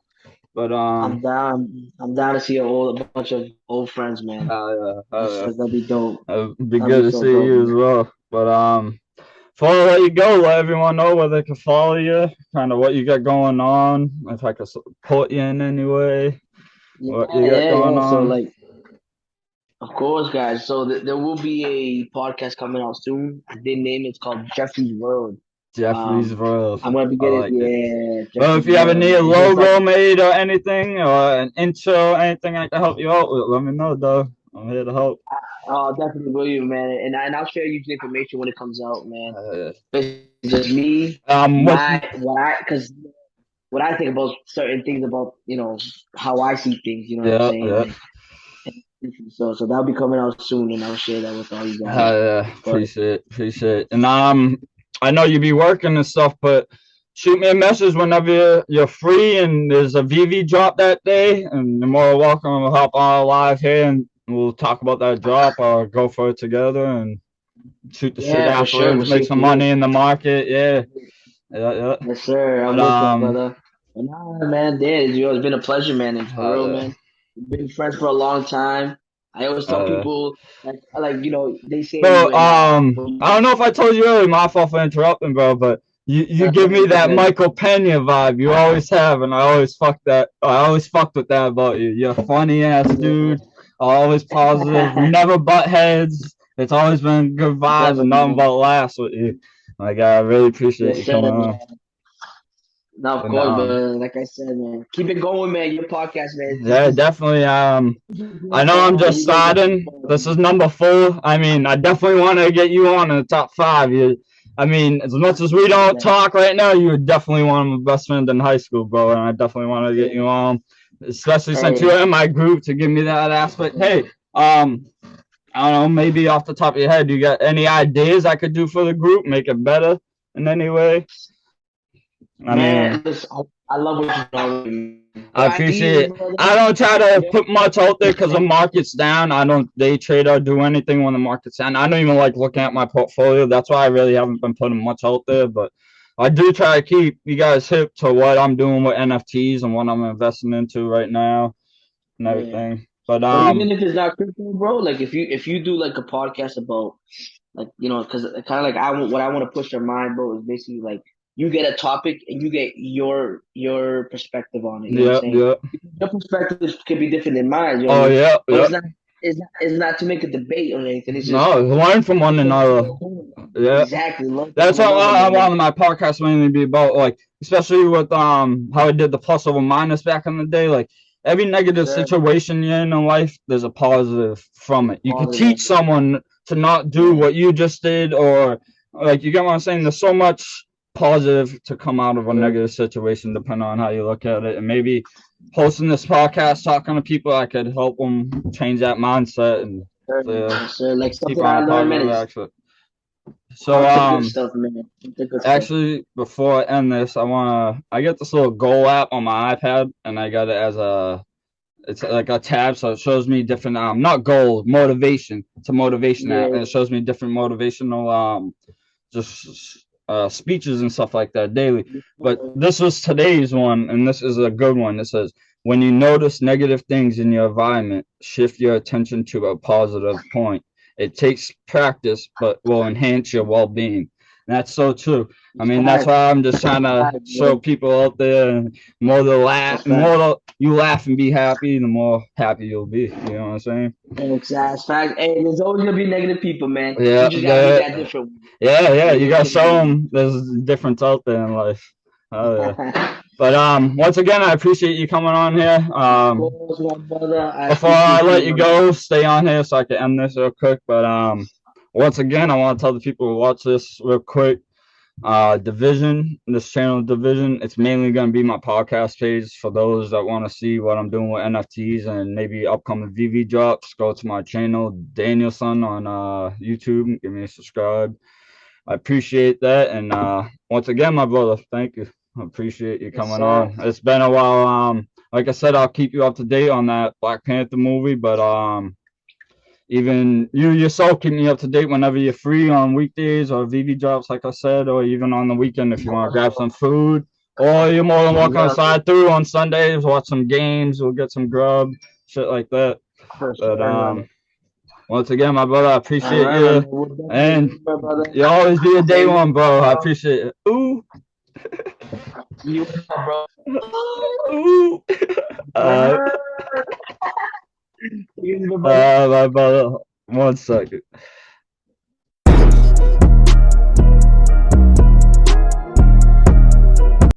Speaker 1: But
Speaker 2: I'm down to see a bunch of old friends, man. That'd be dope.
Speaker 1: It'd be good to see you as well. But before I let you go, let everyone know where they can follow you, kind of what you got going on, if I could support you in any way. What you got going on.
Speaker 2: So, like, of course, guys. So there will be a podcast coming out soon. I did name it. It's called Jeffrey's World.
Speaker 1: Jeffrey's World.
Speaker 2: I'm gonna be getting
Speaker 1: Well, if you ever need a logo made or anything, or an intro, anything I can help you out with, let me know, though. I'm here to help.
Speaker 2: Oh, definitely will you, man. And I'll share you the information when it comes out, man.
Speaker 1: Uh,
Speaker 2: It's just me,
Speaker 1: what?
Speaker 2: because what I think about certain things about how I see things. You know what I'm
Speaker 1: Yeah,
Speaker 2: saying?
Speaker 1: yeah.
Speaker 2: Like, so that'll be coming out soon, and I'll share that with all you guys. But
Speaker 1: Appreciate. And I know you be working and stuff, but shoot me a message whenever you're free and there's a VeVe drop that day, and you're more welcome to hop on live here and we'll talk about that drop or go for it together and shoot the shit
Speaker 2: yeah, for sure.
Speaker 1: afterwards,
Speaker 2: We'll
Speaker 1: make
Speaker 2: see
Speaker 1: some
Speaker 2: you.
Speaker 1: money in the market. Yeah, yeah, yeah.
Speaker 2: Yes, sir. I'm
Speaker 1: But
Speaker 2: with that, brother. And nah, man, Dan, it's been a pleasure, man. And for real,
Speaker 1: uh,
Speaker 2: man, we've been friends for a long time. I always tell
Speaker 1: uh,
Speaker 2: people, like they say
Speaker 1: bro,
Speaker 2: anyway, like,
Speaker 1: I don't know if I told you earlier, my fault for interrupting, bro, but you give me that Michael Pena vibe. You always have, and I always fucked with that about you. You're a funny ass dude, always positive, never butt heads. It's always been good vibes and nothing but laughs with you. Like I really appreciate you
Speaker 2: yes, sir.
Speaker 1: coming on.
Speaker 2: Now, of
Speaker 1: And
Speaker 2: course, but like I said, man, keep it going, man. Your podcast, man.
Speaker 1: yeah, definitely. I know I'm just
Speaker 2: You guys are
Speaker 1: starting. This is number 4. I mean, I definitely want to get you on in the top 5. I mean, as much as we don't talk right now, you were definitely one of my best friends in high school, bro. And I definitely want to get you on, especially since you're in my group to give me that aspect. Hey, I don't know, maybe off the top of your head, you got any ideas I could do for the group, make it better in any way? I mean,
Speaker 2: listen, I love what you're doing.
Speaker 1: I appreciate it. I don't try to put much out there because the market's down. I don't day trade or do anything when the market's down. I don't even like looking at my portfolio. That's why I really haven't been putting much out there. But I do try to keep you guys hip to what I'm doing with NFTs and what I'm investing into right now and everything. But
Speaker 2: even if it's not crypto, bro, like if you do like a podcast about like because kind of like what I want to push your mind, bro, is basically like you get a topic and you get your perspective on it. You know what I'm saying?
Speaker 1: Yeah.
Speaker 2: Your perspective could be different than mine. You know
Speaker 1: Oh, yeah.
Speaker 2: It's not to make a debate or anything. It's just
Speaker 1: no, learn from one another. Yeah,
Speaker 2: exactly.
Speaker 1: That's what I wanted my podcast mainly to be about. Like, especially with how I did the plus over minus back in the day. Like, every negative situation you're in life, there's a positive from it. You can teach someone to not do what you just did, or like, you get what I'm saying. There's so much positive to come out of a negative situation, depending on how you look at it. And maybe hosting this podcast, talking to people, I could help them change that mindset and
Speaker 2: like
Speaker 1: keep on a positive aspect. So actually, before I end this, I get this little goal app on my iPad, and I got it as it's like a tab, so it shows me different not goals, motivation. It's a motivation app, and it shows me different motivational just speeches and stuff like that daily. But this was today's one, and this is a good one. It says, when you notice negative things in your environment, shift your attention to a positive point. It takes practice, but will enhance your well-being. And that's so true. I mean, that's why I'm just trying to show people out there, and more you laugh and be happy, the more happy you'll be. You know what I'm saying?
Speaker 2: Exactly. Hey, there's always gonna be negative people, man.
Speaker 1: Yeah,
Speaker 2: you just gotta be that different.
Speaker 1: Yeah. You gotta show them there's a difference out there in life. Oh yeah. But once again, I appreciate you coming on here. Before I let you go, stay on here so I can end this real quick. But once again, I want to tell the people who watch this real quick. This channel Division, it's mainly going to be my podcast page for those that want to see what I'm doing with NFTs and maybe upcoming VeVe drops. Go to my channel Danielson on YouTube, give me a subscribe. I appreciate that. And once again, my brother, thank you. I appreciate you coming on. It's been a while. Like I said, I'll keep you up to date on that Black Panther movie, but even you yourself keep me up to date whenever you're free on weekdays or VeVe drops, like I said, or even on the weekend if you want to grab some food. Or you're more than welcome to slide through on Sundays, watch some games, we'll get some grub, shit like that. But once again, my brother, I appreciate you. And you always be a day one, bro. I appreciate it. Ooh.
Speaker 2: You bro.
Speaker 1: Ooh. My brother, 1 second.